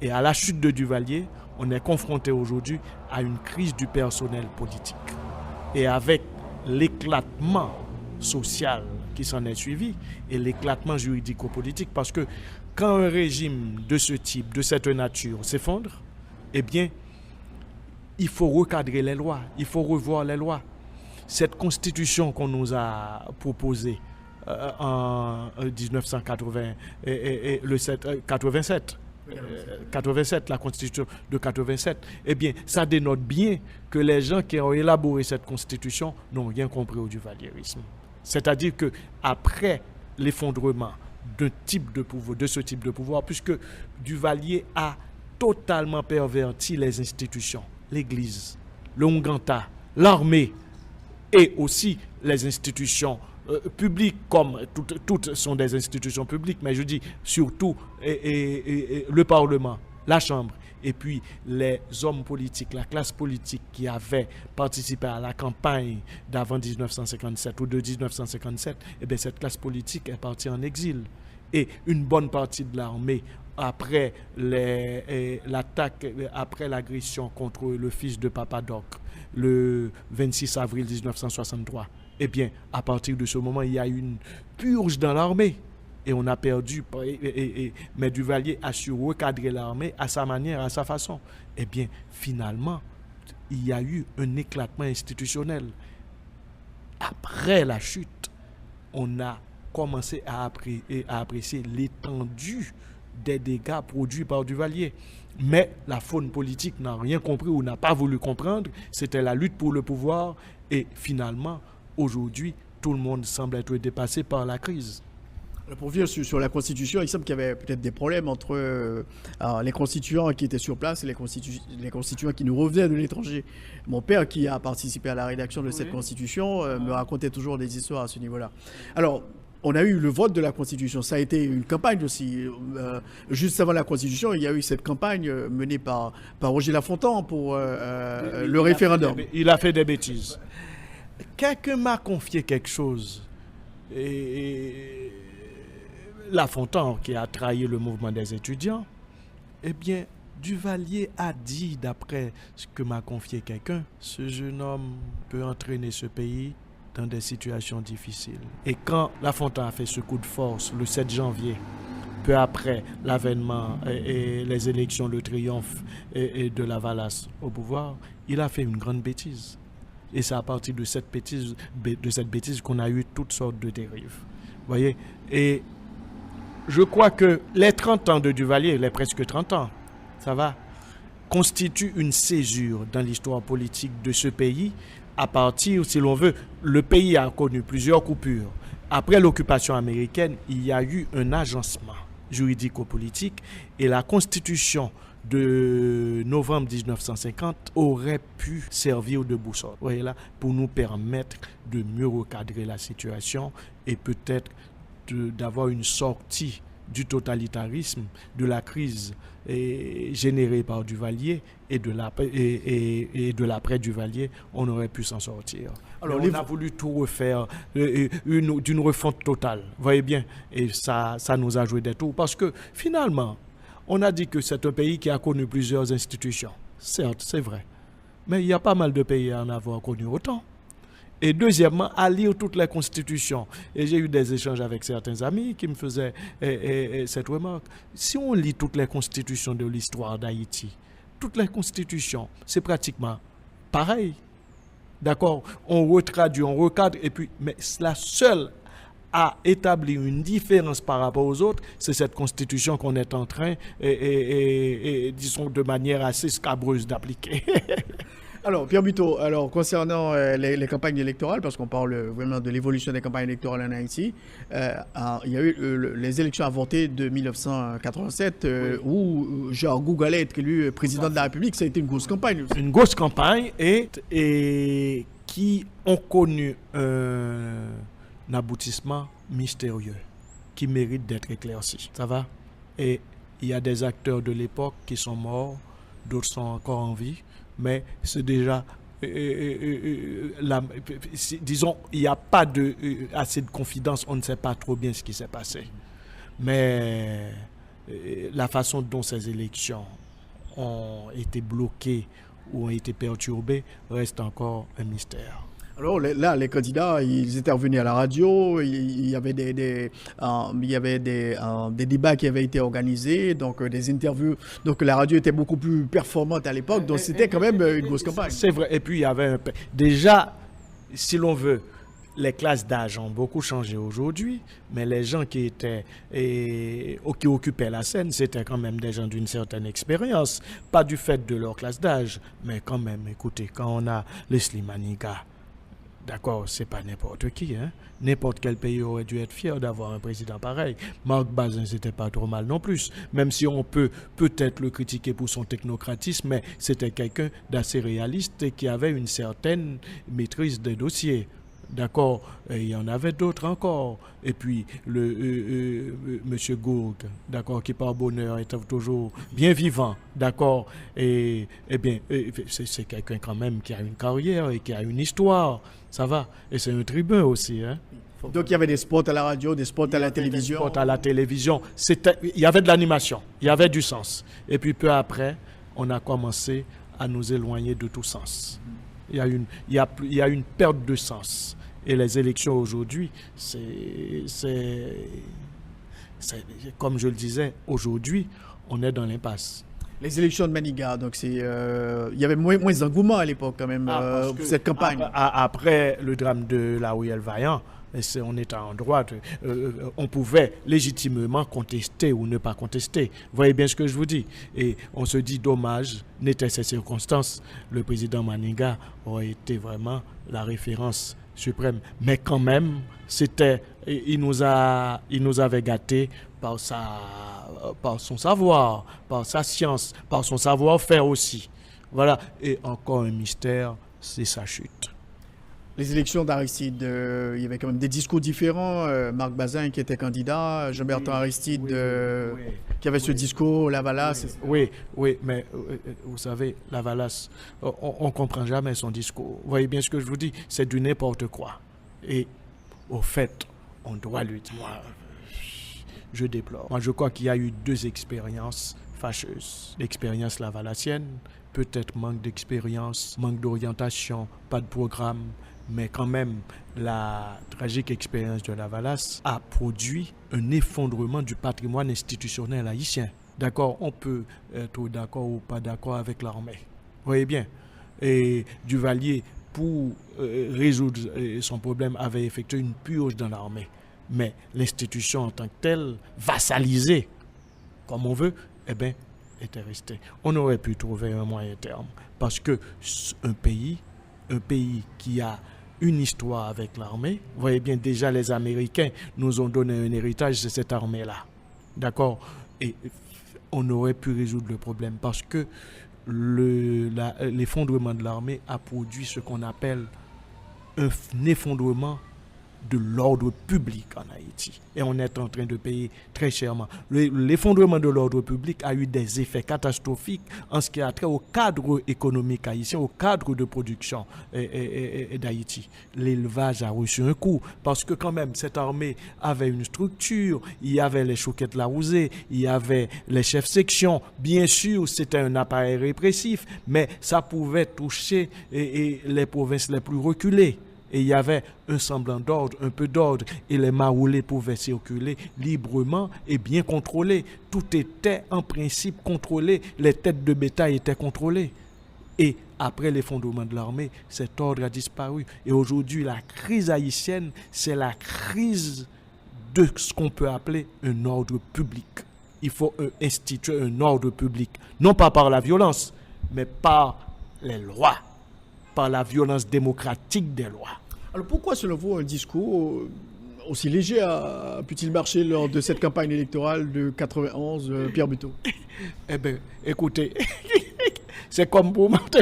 Et à la chute de Duvalier, on est confronté aujourd'hui à une crise du personnel politique. Et avec l'éclatement social qui s'en est suivi et l'éclatement juridico-politique, parce que quand un régime de ce type, de cette nature s'effondre, eh bien, il faut recadrer les lois, il faut revoir les lois. Cette constitution qu'on nous a proposée en 1980 et le 87, 87, la constitution de 87, eh bien, ça dénote bien que les gens qui ont élaboré cette constitution n'ont rien compris au duvalierisme. C'est-à-dire que après l'effondrement de ce type de pouvoir, puisque Duvalier a totalement perverti les institutions, l'Église, le Nganta, l'armée et aussi les institutions publiques, comme toutes sont des institutions publiques, mais je dis surtout le Parlement, la Chambre, et puis les hommes politiques, la classe politique qui avait participé à la campagne d'avant 1957 ou de 1957, eh bien cette classe politique est partie en exil. Et une bonne partie de l'armée, après l'attaque, après l'agression contre le fils de Papadoc, le 26 avril 1963, eh bien, à partir de ce moment, il y a eu une purge dans l'armée. Et on a perdu. Mais Duvalier a su recadrer l'armée à sa manière, à sa façon. Eh bien, finalement, il y a eu un éclatement institutionnel. Après la chute, on a commencé à apprécier l'étendue des dégâts produits par Duvalier. Mais la faune politique n'a rien compris ou n'a pas voulu comprendre. C'était la lutte pour le pouvoir. Et finalement, aujourd'hui, tout le monde semble être dépassé par la crise. Pour revenir sur la Constitution, il semble qu'il y avait peut-être des problèmes entre les constituants qui étaient sur place et les constituants qui nous revenaient de l'étranger. Mon père, qui a participé à la rédaction de cette Constitution, me racontait toujours des histoires à ce niveau-là. Alors, on a eu le vote de la Constitution. Ça a été une campagne aussi. Juste avant la Constitution, il y a eu cette campagne menée par Roger Lafontaine pour le référendum. Il a fait des bêtises. Quelqu'un m'a confié quelque chose. Et Lafontaine, qui a trahi le mouvement des étudiants, eh bien, Duvalier a dit, d'après ce que m'a confié quelqu'un, ce jeune homme peut entraîner ce pays dans des situations difficiles. Et quand Lafontaine a fait ce coup de force le 7 janvier, peu après l'avènement et les élections, le triomphe et de la Valace au pouvoir, il a fait une grande bêtise. Et c'est à partir de cette bêtise qu'on a eu toutes sortes de dérives. Vous voyez? Et je crois que les 30 ans de Duvalier, les presque 30 ans, ça va, constituent une césure dans l'histoire politique de ce pays. À partir, si l'on veut, le pays a connu plusieurs coupures. Après l'occupation américaine, il y a eu un agencement juridico-politique et la Constitution de novembre 1950 aurait pu servir de boussole, voyez là, pour nous permettre de mieux recadrer la situation et peut-être d'avoir une sortie du totalitarisme, de la crise générée par Duvalier et de l'après-Duvalier, on aurait pu s'en sortir. Alors, on a voulu tout refaire d'une refonte totale, voyez bien, et ça nous a joué des tours, parce que finalement, on a dit que c'est un pays qui a connu plusieurs institutions. Certes, c'est vrai. Mais il y a pas mal de pays à en avoir connu autant. Et deuxièmement, à lire toutes les constitutions. Et j'ai eu des échanges avec certains amis qui me faisaient cette remarque. Si on lit toutes les constitutions de l'histoire d'Haïti, toutes les constitutions, c'est pratiquement pareil. D'accord? On retraduit, on recadre, et puis, mais la seule à établir une différence par rapport aux autres, c'est cette constitution qu'on est en train, disons, de manière assez scabreuse d'appliquer. Alors, Pierre Buteau, concernant les campagnes électorales, parce qu'on parle vraiment de l'évolution des campagnes électorales en Haïti, il y a eu les élections avortées de 1987, où Jean Gougal allait être élu président de la République. Ça a été une grosse campagne aussi. Une grosse campagne et qui ont connu un aboutissement mystérieux qui mérite d'être éclairci. Ça va? Et il y a des acteurs de l'époque qui sont morts, d'autres sont encore en vie, mais c'est déjà, disons, il n'y a pas assez de confidence, on ne sait pas trop bien ce qui s'est passé. Mais la façon dont ces élections ont été bloquées ou ont été perturbées reste encore un mystère. Alors là, les candidats, ils intervenaient à la radio, il y avait des débats qui avaient été organisés, donc des interviews. Donc la radio était beaucoup plus performante à l'époque, donc c'était quand même une grosse campagne. C'est vrai. Et puis il y avait déjà, si l'on veut, les classes d'âge ont beaucoup changé aujourd'hui, mais les gens qui occupaient la scène, c'était quand même des gens d'une certaine expérience, pas du fait de leur classe d'âge, mais quand même, écoutez, quand on a Leslie Maniga, d'accord, c'est pas n'importe qui, hein. N'importe quel pays aurait dû être fier d'avoir un président pareil. Marc Bazin, c'était pas trop mal non plus, même si on peut peut-être le critiquer pour son technocratisme, mais c'était quelqu'un d'assez réaliste et qui avait une certaine maîtrise des dossiers. D'accord, et il y en avait d'autres encore. Et puis, Monsieur Gourg, d'accord, qui par bonheur est toujours bien vivant, d'accord. Et bien, c'est quelqu'un quand même qui a une carrière et qui a une histoire, ça va. Et c'est un tribun aussi, hein. Donc il y avait des spots à la radio, des spots à la télévision. Des spots à la télévision. Il y avait de l'animation, il y avait du sens. Et puis peu après, on a commencé à nous éloigner de tout sens. Il y a une perte de sens. Et les élections aujourd'hui, c'est comme je le disais, aujourd'hui, on est dans l'impasse. Les élections de Maniga, donc il y avait moins d'engouement à l'époque quand même pour cette campagne. Après le drame de la Ruelle Vaillant, on était en droit, on pouvait légitimement contester ou ne pas contester. Vous voyez bien ce que je vous dis. Et on se dit, dommage, n'étaient ces circonstances, le président Maniga aurait été vraiment la référence suprême. Mais quand même, il nous avait gâtés par son savoir, par sa science, par son savoir-faire aussi. Voilà. Et encore un mystère, c'est sa chute. Les élections d'Aristide, il y avait quand même des discours différents. Marc Bazin qui était candidat, Jean-Bertrand Aristide qui avait ce discours, Lavalas. Oui, mais vous savez, Lavalas, on ne comprend jamais son discours. Vous voyez bien ce que je vous dis, c'est du n'importe quoi. Et au fait, on doit lui dire, moi, je déplore. Moi, je crois qu'il y a eu 2 expériences fâcheuses. L'expérience lavalassienne, peut-être manque d'expérience, manque d'orientation, pas de programme. Mais quand même, la tragique expérience de Lavalas a produit un effondrement du patrimoine institutionnel haïtien. D'accord, on peut être d'accord ou pas d'accord avec l'armée. Vous voyez bien. Et Duvalier, pour résoudre son problème, avait effectué une purge dans l'armée. Mais l'institution en tant que telle, vassalisée, comme on veut, était restée. On aurait pu trouver un moyen terme. Parce que un pays qui a une histoire avec l'armée, vous voyez bien, déjà les Américains nous ont donné un héritage de cette armée-là. D'accord ? Et on aurait pu résoudre le problème parce que l'effondrement de l'armée a produit ce qu'on appelle un effondrement de l'ordre public en Haïti. Et on est en train de payer très chèrement. L'effondrement de l'ordre public a eu des effets catastrophiques en ce qui a trait au cadre économique haïtien, au cadre de production d'Haïti. L'élevage a reçu un coup parce que quand même, cette armée avait une structure. Il y avait les Chouquettes Larouzé, il y avait les chefs sections. Bien sûr, c'était un appareil répressif, mais ça pouvait toucher les provinces les plus reculées. Et il y avait un semblant d'ordre, un peu d'ordre, et les maroulés pouvaient circuler librement et bien contrôlés. Tout était en principe contrôlé, les têtes de bétail étaient contrôlées. Et après l'effondrement de l'armée, cet ordre a disparu. Et aujourd'hui, la crise haïtienne, c'est la crise de ce qu'on peut appeler un ordre public. Il faut instituer un ordre public, non pas par la violence, mais par les lois, par la violence démocratique des lois. Alors pourquoi, selon vous, un discours aussi léger peut-il marcher lors de cette campagne électorale de 91, Pierre Buteau? Eh bien, écoutez, c'est comme pour Martin.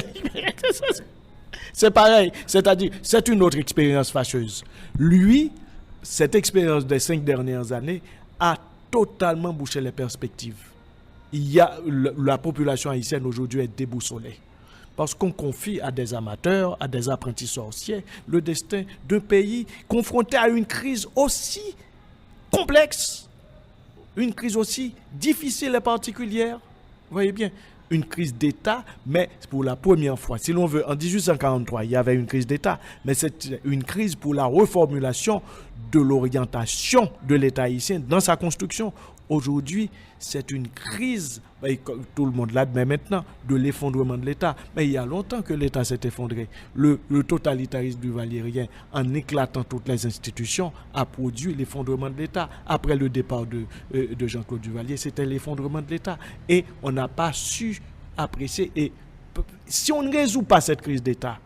C'est pareil, c'est-à-dire, c'est une autre expérience fâcheuse. Lui, cette expérience des 5 dernières années a totalement bouché les perspectives. La population haïtienne aujourd'hui est déboussolée. Parce qu'on confie à des amateurs, à des apprentis sorciers, le destin d'un pays confronté à une crise aussi complexe, une crise aussi difficile et particulière. Vous voyez bien, une crise d'État, mais pour la première fois. Si l'on veut, en 1843, il y avait une crise d'État, mais c'est une crise pour la reformulation de l'orientation de l'État haïtien dans sa construction. Aujourd'hui, c'est une crise, tout le monde l'admet maintenant, de l'effondrement de l'État. Mais il y a longtemps que l'État s'est effondré. Le totalitarisme du Valérien, en éclatant toutes les institutions, a produit l'effondrement de l'État. Après le départ de Jean-Claude Duvalier, c'était l'effondrement de l'État. Et on n'a pas su apprécier. Et si on ne résout pas cette crise d'État,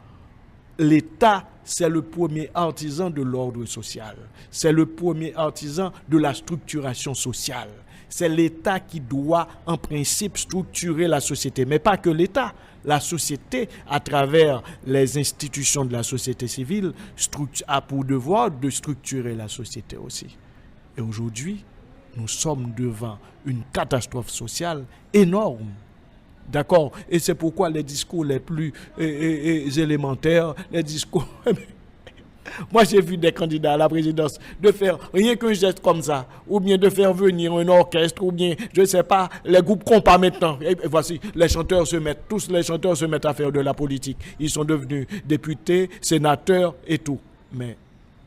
l'État, c'est le premier artisan de l'ordre social. C'est le premier artisan de la structuration sociale. C'est l'État qui doit, en principe, structurer la société. Mais pas que l'État. La société, à travers les institutions de la société civile, a pour devoir de structurer la société aussi. Et aujourd'hui, nous sommes devant une catastrophe sociale énorme. D'accord? Et c'est pourquoi les discours les plus élémentaires, les discours... Moi, j'ai vu des candidats à la présidence de faire rien qu'un geste comme ça, ou bien de faire venir un orchestre, ou bien, je ne sais pas, les groupes compas maintenant. Et voici, tous les chanteurs se mettent à faire de la politique. Ils sont devenus députés, sénateurs et tout. Mais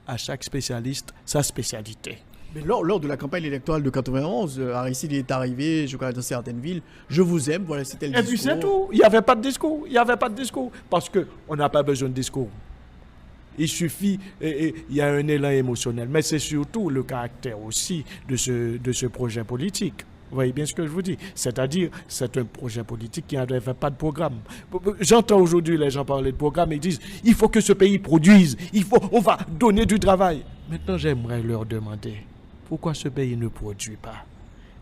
à chaque spécialiste, sa spécialité. Mais lors de la campagne électorale de 91, Aristide est arrivé, je crois, dans certaines villes. Je vous aime, voilà, c'était le discours. Et puis c'est tout. Il n'y avait pas de discours. Parce qu'on n'a pas besoin de discours. Il suffit, il y a un élan émotionnel. Mais c'est surtout le caractère aussi de ce projet politique. Vous voyez bien ce que je vous dis. C'est-à-dire, c'est un projet politique qui n'avait pas de programme. J'entends aujourd'hui les gens parler de programme et ils disent, il faut que ce pays produise, on va donner du travail. Maintenant, j'aimerais leur demander, pourquoi ce pays ne produit pas?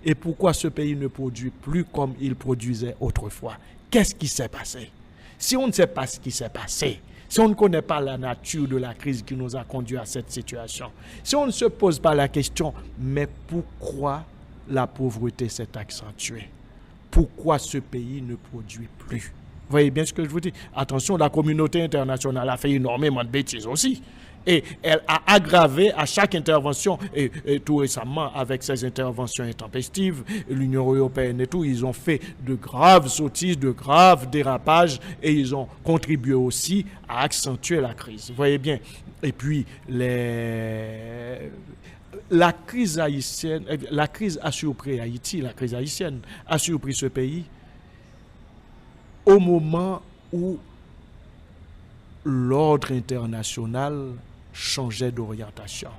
Et pourquoi ce pays ne produit plus comme il produisait autrefois? Qu'est-ce qui s'est passé? Si on ne sait pas ce qui s'est passé, si on ne connaît pas la nature de la crise qui nous a conduit à cette situation, si on ne se pose pas la question, mais pourquoi la pauvreté s'est accentuée? Pourquoi ce pays ne produit plus? Vous voyez bien ce que je vous dis? Attention, la communauté internationale a fait énormément de bêtises aussi. Et elle a aggravé à chaque intervention, et tout récemment, avec ces interventions intempestives, l'Union européenne et tout, ils ont fait de graves sottises, de graves dérapages, et ils ont contribué aussi à accentuer la crise. Vous voyez bien. Et puis, la crise haïtienne, la crise a surpris Haïti, la crise haïtienne a surpris ce pays au moment où l'ordre international changeait d'orientation.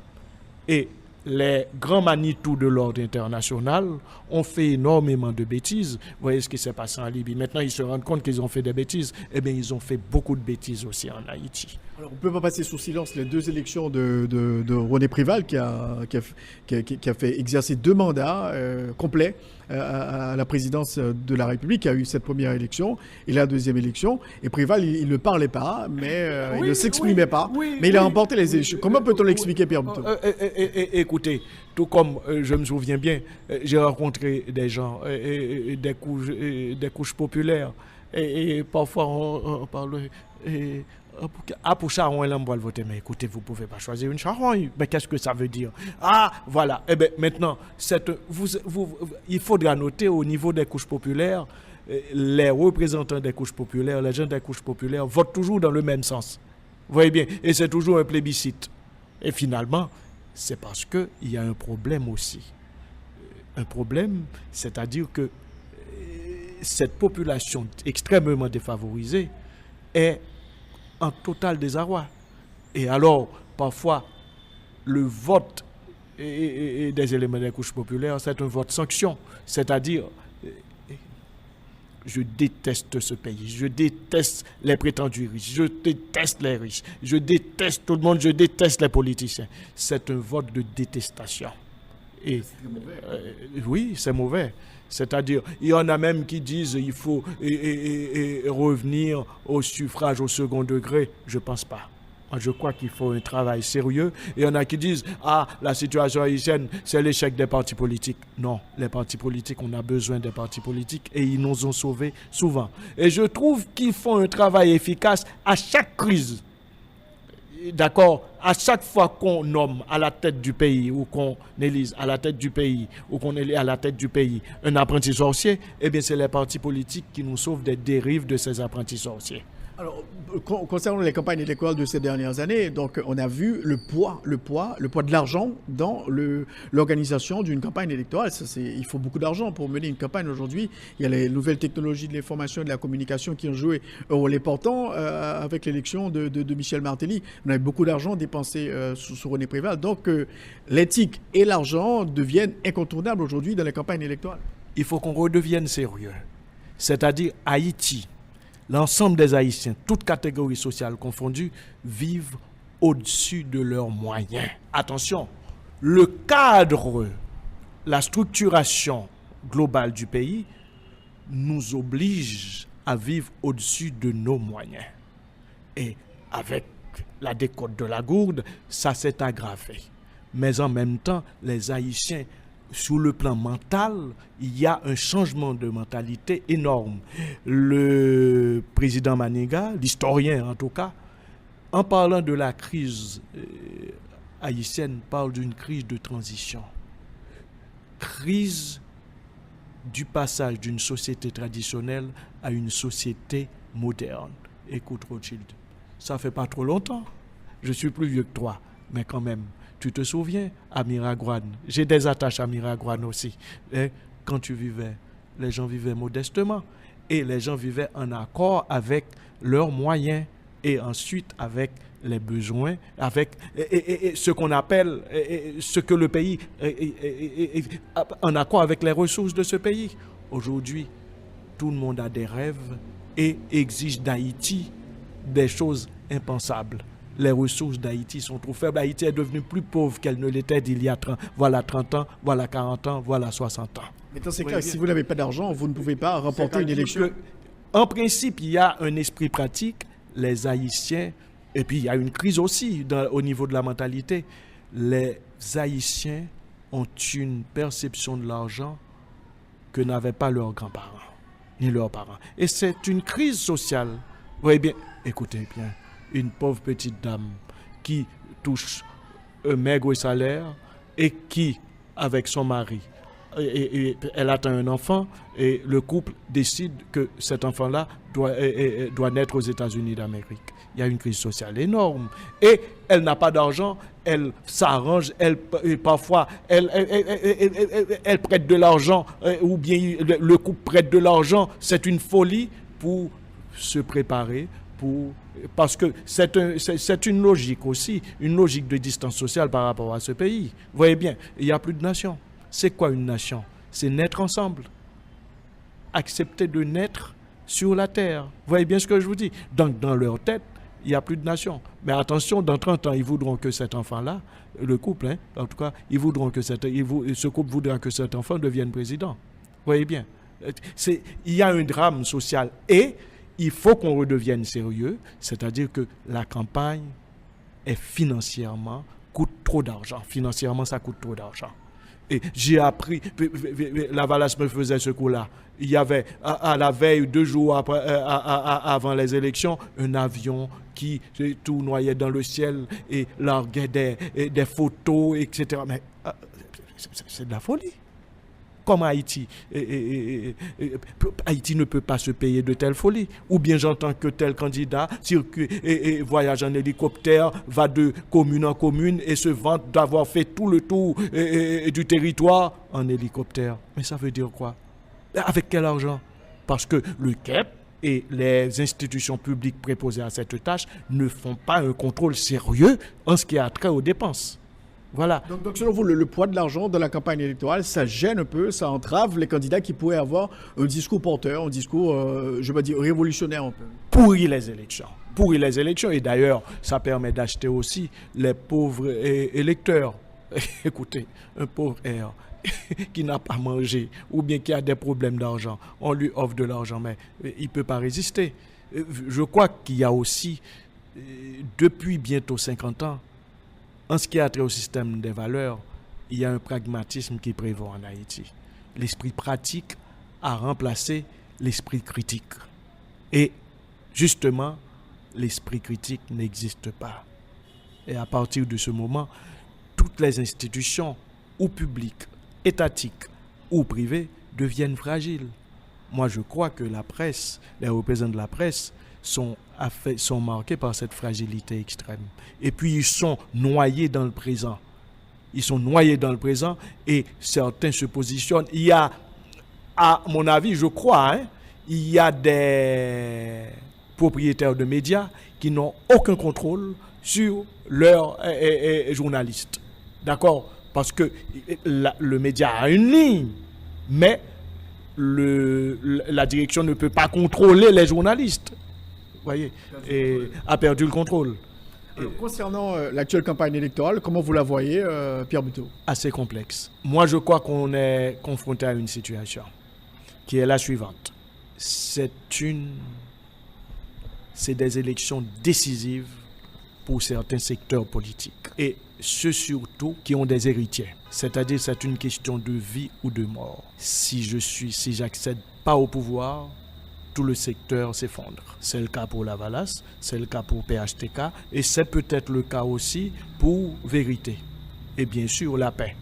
Et les grands Manitou de l'ordre international ont fait énormément de bêtises. Vous voyez ce qui s'est passé en Libye. Maintenant, ils se rendent compte qu'ils ont fait des bêtises. Eh bien, ils ont fait beaucoup de bêtises aussi en Haïti. Alors, on ne peut pas passer sous silence les deux élections de René Préval qui a fait exercer 2 mandats complets à la présidence de la République, qui a eu cette première élection et la deuxième élection. Et Préval, il ne parlait pas, mais il ne s'exprimait pas. Mais il a remporté les élections. Comment peut-on l'expliquer, Pierre Bouteau? Écoutez, tout comme je me souviens bien, j'ai rencontré des gens, des couches populaires. Et parfois, on parle... pour Charon, elle va voter. Mais écoutez, vous ne pouvez pas choisir une Charon. Mais qu'est-ce que ça veut dire? Ah, voilà. Eh bien, maintenant, il faudra noter au niveau des couches populaires, les représentants des couches populaires, les gens des couches populaires votent toujours dans le même sens. Vous voyez bien? Et c'est toujours un plébiscite. Et finalement, c'est parce qu'il y a un problème aussi. Un problème, c'est-à-dire que cette population extrêmement défavorisée est en total désarroi. Et alors, parfois, le vote des éléments des couches populaires, c'est un vote sanction. C'est-à-dire, je déteste ce pays, je déteste les prétendus riches, je déteste les riches, je déteste tout le monde, je déteste les politiciens. C'est un vote de détestation. Et oui, c'est mauvais. C'est-à-dire, il y en a même qui disent qu'il faut revenir au suffrage au second degré. Je ne pense pas. Moi, je crois qu'il faut un travail sérieux. Et il y en a qui disent, la situation haïtienne, c'est l'échec des partis politiques. Non, les partis politiques, on a besoin des partis politiques et ils nous ont sauvés souvent. Et je trouve qu'ils font un travail efficace à chaque crise. d'accord, à chaque fois qu'on nomme à la tête du pays ou qu'on élise à la tête du pays ou qu'on élit à la tête du pays un apprenti sorcier, eh bien c'est les partis politiques qui nous sauvent des dérives de ces apprentis sorciers. Alors, concernant les campagnes électorales de ces dernières années, donc on a vu le poids de l'argent dans l'organisation d'une campagne électorale. Il faut beaucoup d'argent pour mener une campagne aujourd'hui. Il y a les nouvelles technologies de l'information et de la communication qui ont joué un rôle important avec l'élection de Michel Martelly. On a eu beaucoup d'argent dépensé sur René Préval. Donc, l'éthique et l'argent deviennent incontournables aujourd'hui dans les campagnes électorales. Il faut qu'on redevienne sérieux. C'est-à-dire Haïti. L'ensemble des Haïtiens, toutes catégories sociales confondues, vivent au-dessus de leurs moyens. Attention, le cadre, la structuration globale du pays nous oblige à vivre au-dessus de nos moyens. Et avec la décote de la gourde, ça s'est aggravé. Mais en même temps, les Haïtiens, sur le plan mental, il y a un changement de mentalité énorme. Le président Maniga, l'historien en tout cas, en parlant de la crise haïtienne, parle d'une crise de transition. Crise du passage d'une société traditionnelle à une société moderne. Écoute Rothschild, ça fait pas trop longtemps. Je suis plus vieux que toi, mais quand même. Tu te souviens, à Miragouane, j'ai des attaches à Miragouane aussi. Et quand tu vivais, les gens vivaient modestement et les gens vivaient en accord avec leurs moyens et ensuite avec les besoins, avec ce qu'on appelle, ce que le pays, en accord avec les ressources de ce pays. Aujourd'hui, tout le monde a des rêves et exige d'Haïti des choses impensables. Les ressources d'Haïti sont trop faibles. Haïti est devenue plus pauvre qu'elle ne l'était il y a 30 ans, voilà 40 ans, voilà 60 ans. Mais dans ces cas, si vous n'avez pas d'argent, vous ne pouvez pas remporter une élection. En principe, il y a un esprit pratique. Les Haïtiens, et puis il y a une crise aussi au niveau de la mentalité. Les Haïtiens ont une perception de l'argent que n'avaient pas leurs grands-parents, ni leurs parents. Et c'est une crise sociale. Vous voyez bien, écoutez bien. Une pauvre petite dame qui touche un maigre salaire et qui, avec son mari, elle attend un enfant et le couple décide que cet enfant-là doit naître aux États-Unis d'Amérique. Il y a une crise sociale énorme et elle n'a pas d'argent, elle s'arrange, parfois elle prête de l'argent ou bien le couple prête de l'argent. C'est une folie pour se préparer parce que c'est une logique aussi, une logique de distance sociale par rapport à ce pays. Vous voyez bien, il n'y a plus de nation. C'est quoi une nation? C'est naître ensemble. Accepter de naître sur la terre. Vous voyez bien ce que je vous dis? Donc, dans leur tête, il n'y a plus de nation. Mais attention, dans 30 ans, ils voudront que cet enfant-là, le couple, en tout cas, ils voudront que ce couple voudra que cet enfant devienne président. Vous voyez bien? Il y a un drame social et il faut qu'on redevienne sérieux, c'est-à-dire que la campagne est financièrement, coûte trop d'argent. Financièrement, ça coûte trop d'argent. Et j'ai appris, la Valace me faisait ce coup-là. Il y avait, à la veille, 2 jours avant les élections, un avion qui tout noyait dans le ciel et larguait des photos, etc. Mais c'est de la folie. Comme Haïti. Haïti ne peut pas se payer de telles folies. Ou bien j'entends que tel candidat circule et voyage en hélicoptère, va de commune en commune et se vante d'avoir fait tout le tour du territoire en hélicoptère. Mais ça veut dire quoi? Avec quel argent? Parce que le CEP et les institutions publiques préposées à cette tâche ne font pas un contrôle sérieux en ce qui a trait aux dépenses. Voilà. Donc selon vous, le poids de l'argent dans la campagne électorale, ça gêne un peu, ça entrave les candidats qui pourraient avoir un discours porteur, un discours, je vais dire, révolutionnaire un peu. Pourrir les élections. Et d'ailleurs, ça permet d'acheter aussi les pauvres électeurs. Écoutez, un pauvre air qui n'a pas mangé ou bien qui a des problèmes d'argent, on lui offre de l'argent, mais il ne peut pas résister. Je crois qu'il y a aussi, depuis bientôt 50 ans, en ce qui a trait au système des valeurs, il y a un pragmatisme qui prévaut en Haïti. L'esprit pratique a remplacé l'esprit critique. Et justement, l'esprit critique n'existe pas. Et à partir de ce moment, toutes les institutions, ou publiques, étatiques ou privées, deviennent fragiles. Moi, je crois que la presse, les représentants de la presse sont marqués par cette fragilité extrême. Et puis, ils sont noyés dans le présent. Ils sont noyés dans le présent et certains se positionnent. Il y a, à mon avis, je crois, il y a des propriétaires de médias qui n'ont aucun contrôle sur leurs journalistes. D'accord ? Parce que le média a une ligne, mais la direction ne peut pas contrôler les journalistes. Vous voyez, et a perdu le contrôle. Alors, concernant l'actuelle campagne électorale, comment vous la voyez, Pierre Buteau ? Assez complexe. Moi, je crois qu'on est confronté à une situation qui est la suivante. C'est des élections décisives pour certains secteurs politiques. Et ceux surtout qui ont des héritiers. C'est-à-dire, c'est une question de vie ou de mort. Si j'accède pas au pouvoir, tout le secteur s'effondre. C'est le cas pour Lavalas, c'est le cas pour PHTK et c'est peut-être le cas aussi pour Vérité. Et bien sûr, la paix.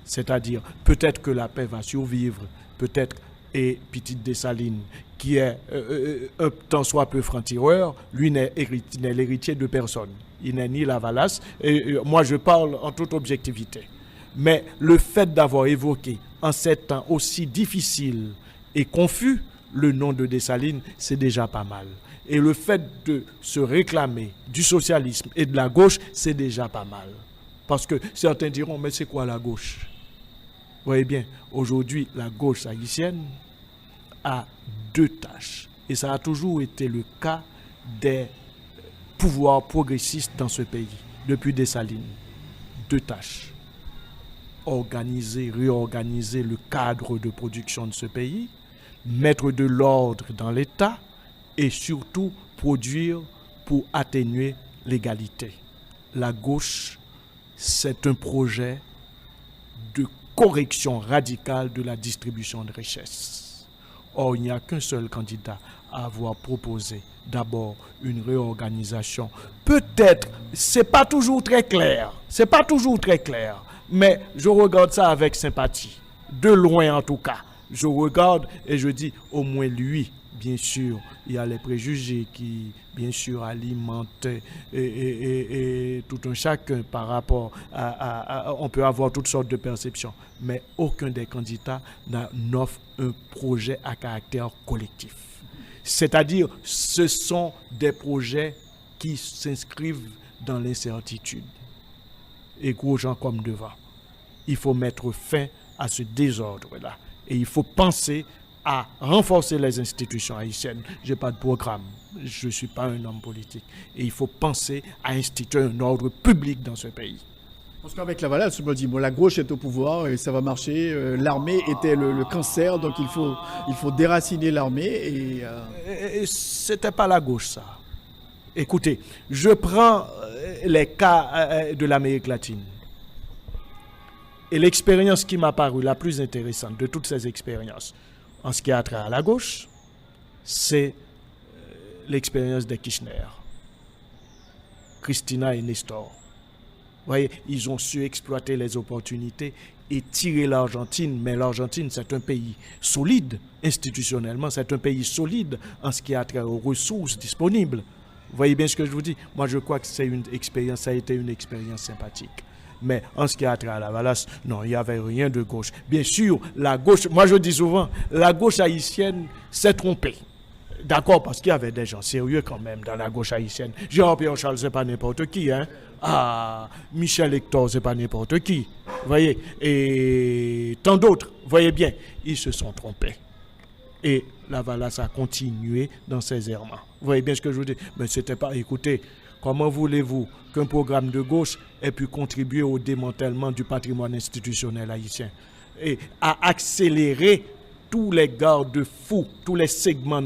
C'est-à-dire, peut-être que la paix va survivre, peut-être, et Petite Dessalines, qui est un tant soit peu franc-tireur, lui n'est l'héritier de personne. Il n'est ni Lavalas, et moi je parle en toute objectivité. Mais le fait d'avoir évoqué en ces temps aussi difficiles et confus le nom de Dessalines, c'est déjà pas mal. Et le fait de se réclamer du socialisme et de la gauche, c'est déjà pas mal. Parce que certains diront, mais c'est quoi la gauche ? Vous voyez bien, aujourd'hui, la gauche haïtienne a deux tâches. Et ça a toujours été le cas des pouvoirs progressistes dans ce pays, depuis Dessalines. Deux tâches. Réorganiser le cadre de production de ce pays, mettre de l'ordre dans l'État et surtout produire pour atténuer l'égalité. La gauche, c'est un projet de correction radicale de la distribution de richesses. Or, il n'y a qu'un seul candidat à avoir proposé d'abord une réorganisation. Peut-être, c'est pas toujours très clair, mais je regarde ça avec sympathie, de loin en tout cas. Je regarde et je dis, au moins lui, bien sûr, il y a les préjugés qui, bien sûr, alimentent et tout un chacun par rapport on peut avoir toutes sortes de perceptions, mais aucun des candidats n'offre un projet à caractère collectif. C'est-à-dire, ce sont des projets qui s'inscrivent dans l'incertitude. Et gros gens comme devant. Il faut mettre fin à ce désordre-là. Et il faut penser à renforcer les institutions haïtiennes. Je n'ai pas de programme. Je ne suis pas un homme politique. Et il faut penser à instituer un ordre public dans ce pays. Parce qu'avec Lavalas, je me dis, bon, la gauche est au pouvoir et ça va marcher. L'armée était le cancer, donc il faut déraciner l'armée. Et c'était pas la gauche, ça. Écoutez, je prends les cas de l'Amérique latine. Et l'expérience qui m'a paru la plus intéressante de toutes ces expériences, en ce qui a trait à la gauche, c'est l'expérience de Kirchner, Christina et Nestor. Vous voyez, ils ont su exploiter les opportunités et tirer l'Argentine. Mais l'Argentine, c'est un pays solide, institutionnellement, c'est un pays solide en ce qui a trait aux ressources disponibles. Vous voyez bien ce que je vous dis? Moi, je crois que ça a été une expérience sympathique. Mais en ce qui a trait à Lavalas, non, il n'y avait rien de gauche. Bien sûr, la gauche, moi je dis souvent, la gauche haïtienne s'est trompée. D'accord, parce qu'il y avait des gens sérieux quand même dans la gauche haïtienne. Jean-Pierre Charles, c'est pas n'importe qui, hein. Ah, Michel Hector, c'est pas n'importe qui. Vous voyez, et tant d'autres, vous voyez bien, ils se sont trompés. Et Lavalas a continué dans ses errements. Vous voyez bien ce que je vous dis? Mais c'était pas, écoutez, comment voulez-vous qu'un programme de gauche ait pu contribuer au démantèlement du patrimoine institutionnel haïtien et à accélérer tous les garde-fous, tous les segments,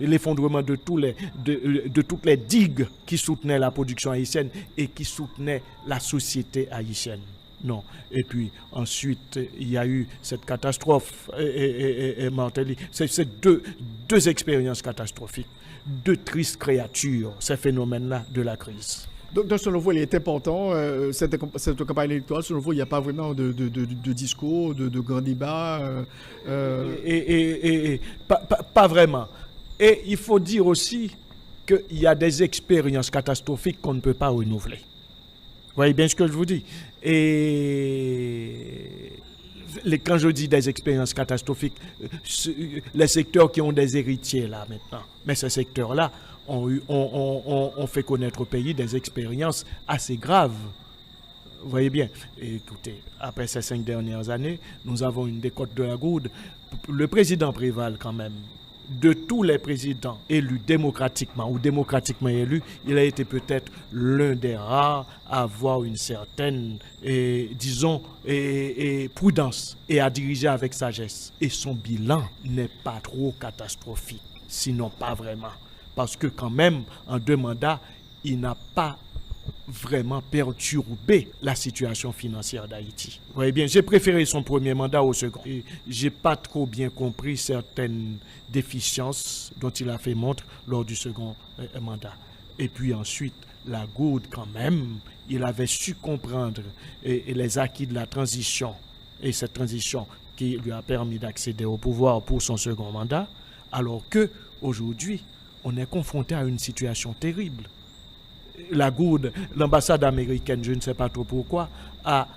l'effondrement de toutes les digues qui soutenaient la production haïtienne et qui soutenaient la société haïtienne? Non. Et puis ensuite, il y a eu cette catastrophe et Martelly. C'est deux expériences catastrophiques, deux tristes créatures, ces phénomènes-là de la crise. Donc, selon vous, il est important, cette campagne électorale, selon vous, il n'y a pas vraiment de discours, de grands débats Pas vraiment. Et il faut dire aussi qu'il y a des expériences catastrophiques qu'on ne peut pas renouveler. Vous voyez bien ce que je vous dis. Et quand je dis des expériences catastrophiques, les secteurs qui ont des héritiers là maintenant, mais ces secteurs-là ont fait connaître au pays des expériences assez graves. Vous voyez bien. Et écoutez, après ces 5 dernières années, nous avons une décote de la Goude. Le président Préval, quand même, de tous les présidents élus démocratiquement ou démocratiquement élus, il a été peut-être l'un des rares à avoir une certaine, prudence et à diriger avec sagesse. Et son bilan n'est pas trop catastrophique, sinon pas vraiment. Parce que quand même, en 2 mandats, il n'a pas vraiment perturbé la situation financière d'Haïti. Vous voyez bien, j'ai préféré son premier mandat au second. Et j'ai pas trop bien compris certaines déficiences dont il a fait montre lors du second mandat. Et puis ensuite, la Goude quand même, il avait su comprendre et les acquis de la transition, et cette transition qui lui a permis d'accéder au pouvoir pour son second mandat, alors que aujourd'hui, on est confronté à une situation terrible. La Goude, l'ambassade américaine, je ne sais pas trop pourquoi, a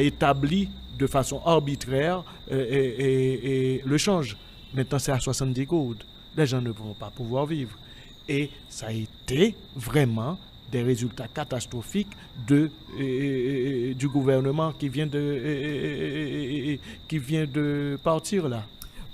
établi de façon arbitraire le change. Maintenant, c'est à 70 goudes. Les gens ne vont pas pouvoir vivre. Et ça a été vraiment des résultats catastrophiques du gouvernement qui vient de partir là.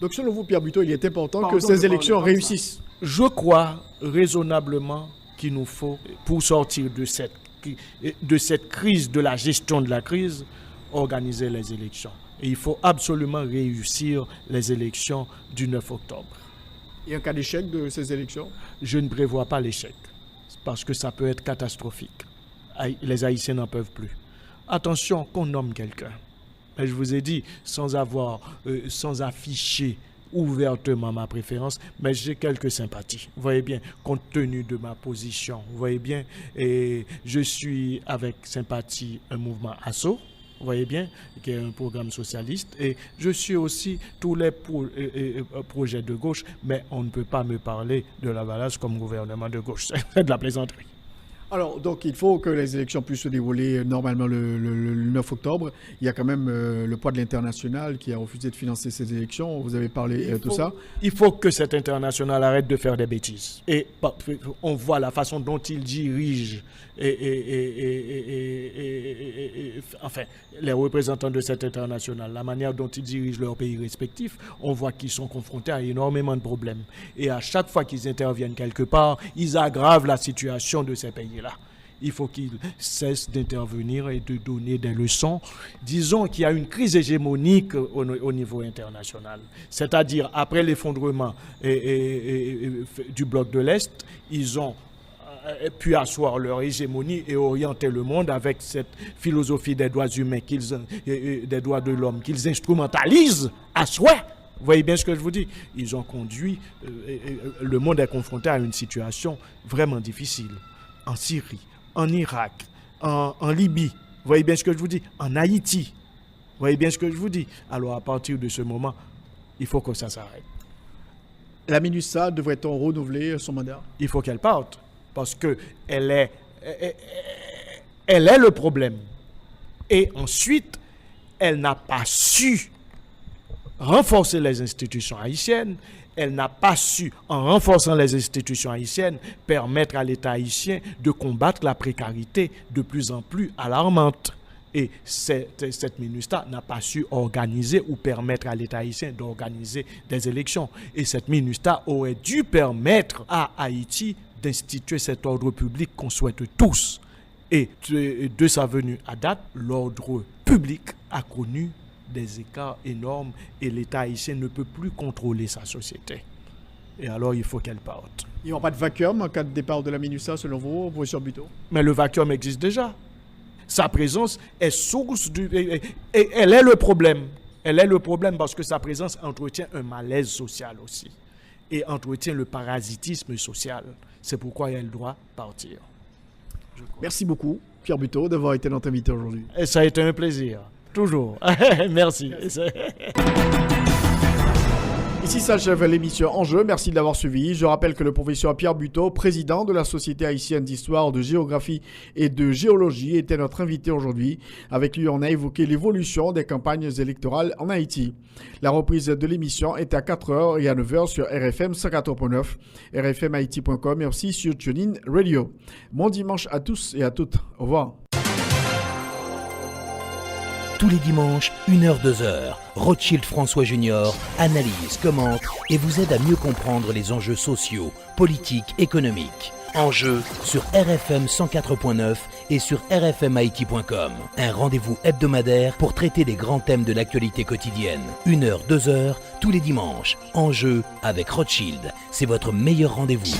Donc, selon vous, Pierre Buteau, il est important que ces élections réussissent. Je crois raisonnablement qu'il nous faut, pour sortir de cette crise, de la gestion de la crise, organiser les élections. Et il faut absolument réussir les élections du 9 octobre. Et en cas d'échec de ces élections? Je ne prévois pas l'échec, parce que ça peut être catastrophique. Les Haïtiens n'en peuvent plus. Attention qu'on nomme quelqu'un. Mais je vous ai dit, sans afficher ouvertement ma préférence, mais j'ai quelques sympathies. Vous voyez bien, compte tenu de ma position, vous voyez bien, et je suis avec sympathie un mouvement ASSO, vous voyez bien, qui est un programme socialiste, et je suis aussi tous les projets de gauche, mais on ne peut pas me parler de la Valage comme gouvernement de gauche. C'est de la plaisanterie. Alors, donc, il faut que les élections puissent se dérouler normalement le 9 octobre. Il y a quand même le poids de l'international qui a refusé de financer ces élections. Vous avez parlé de tout ça. Il faut que cet international arrête de faire des bêtises. Et on voit la façon dont il dirige enfin, les représentants de cet international, la manière dont ils dirigent leurs pays respectifs, on voit qu'ils sont confrontés à énormément de problèmes. Et à chaque fois qu'ils interviennent quelque part, ils aggravent la situation de ces pays-là. Il faut qu'ils cessent d'intervenir et de donner des leçons. Disons qu'il y a une crise hégémonique au niveau international. C'est-à-dire, après l'effondrement du bloc de l'Est, ils ont pu asseoir leur hégémonie et orienter le monde avec cette philosophie des droits humains, des droits de l'homme, qu'ils instrumentalisent à souhait. Vous voyez bien ce que je vous dis? Ils ont conduit, le monde est confronté à une situation vraiment difficile. En Syrie, en Irak, en Libye, vous voyez bien ce que je vous dis? En Haïti, vous voyez bien ce que je vous dis? Alors à partir de ce moment, il faut que ça s'arrête. La MINUSTAH devrait-on renouveler son mandat? Il faut qu'elle parte, parce qu'elle est le problème. Et ensuite, elle n'a pas su renforcer les institutions haïtiennes. Elle n'a pas su, en renforçant les institutions haïtiennes, permettre à l'État haïtien de combattre la précarité de plus en plus alarmante. Et cette MINUSTAH n'a pas su organiser ou permettre à l'État haïtien d'organiser des élections. Et cette MINUSTAH aurait dû permettre à Haïti d'instituer cet ordre public qu'on souhaite tous. Et de sa venue à date, l'ordre public a connu des écarts énormes et l'État haïtien ne peut plus contrôler sa société. Et alors, il faut qu'elle parte. Il n'y aura pas de vacuum en cas de départ de la MINUSTAH, selon vous, professeur Buteau? Mais le vacuum existe déjà. Sa présence est source et elle est le problème. Elle est le problème parce que sa présence entretient un malaise social aussi. Et entretient le parasitisme social. C'est pourquoi elle doit partir. Merci beaucoup, Pierre Buteau, d'avoir été notre invité aujourd'hui. Et ça a été un plaisir, toujours. Merci. Ici s'achève l'émission Enjeu, merci de l'avoir suivi. Je rappelle que le professeur Pierre Buteau, président de la Société haïtienne d'histoire, de géographie et de géologie, était notre invité aujourd'hui. Avec lui, on a évoqué l'évolution des campagnes électorales en Haïti. La reprise de l'émission est à 4h et à 9h sur RFM 104.9, rfmhaïti.com et aussi sur TuneIn Radio. Bon dimanche à tous et à toutes. Au revoir. Tous les dimanches, 1h, 2h, Rothschild François Junior analyse, commente et vous aide à mieux comprendre les enjeux sociaux, politiques, économiques. Enjeux sur RFM 104.9 et sur rfmhaïti.com. Un rendez-vous hebdomadaire pour traiter des grands thèmes de l'actualité quotidienne. 1h, 2h, tous les dimanches. Enjeux avec Rothschild. C'est votre meilleur rendez-vous.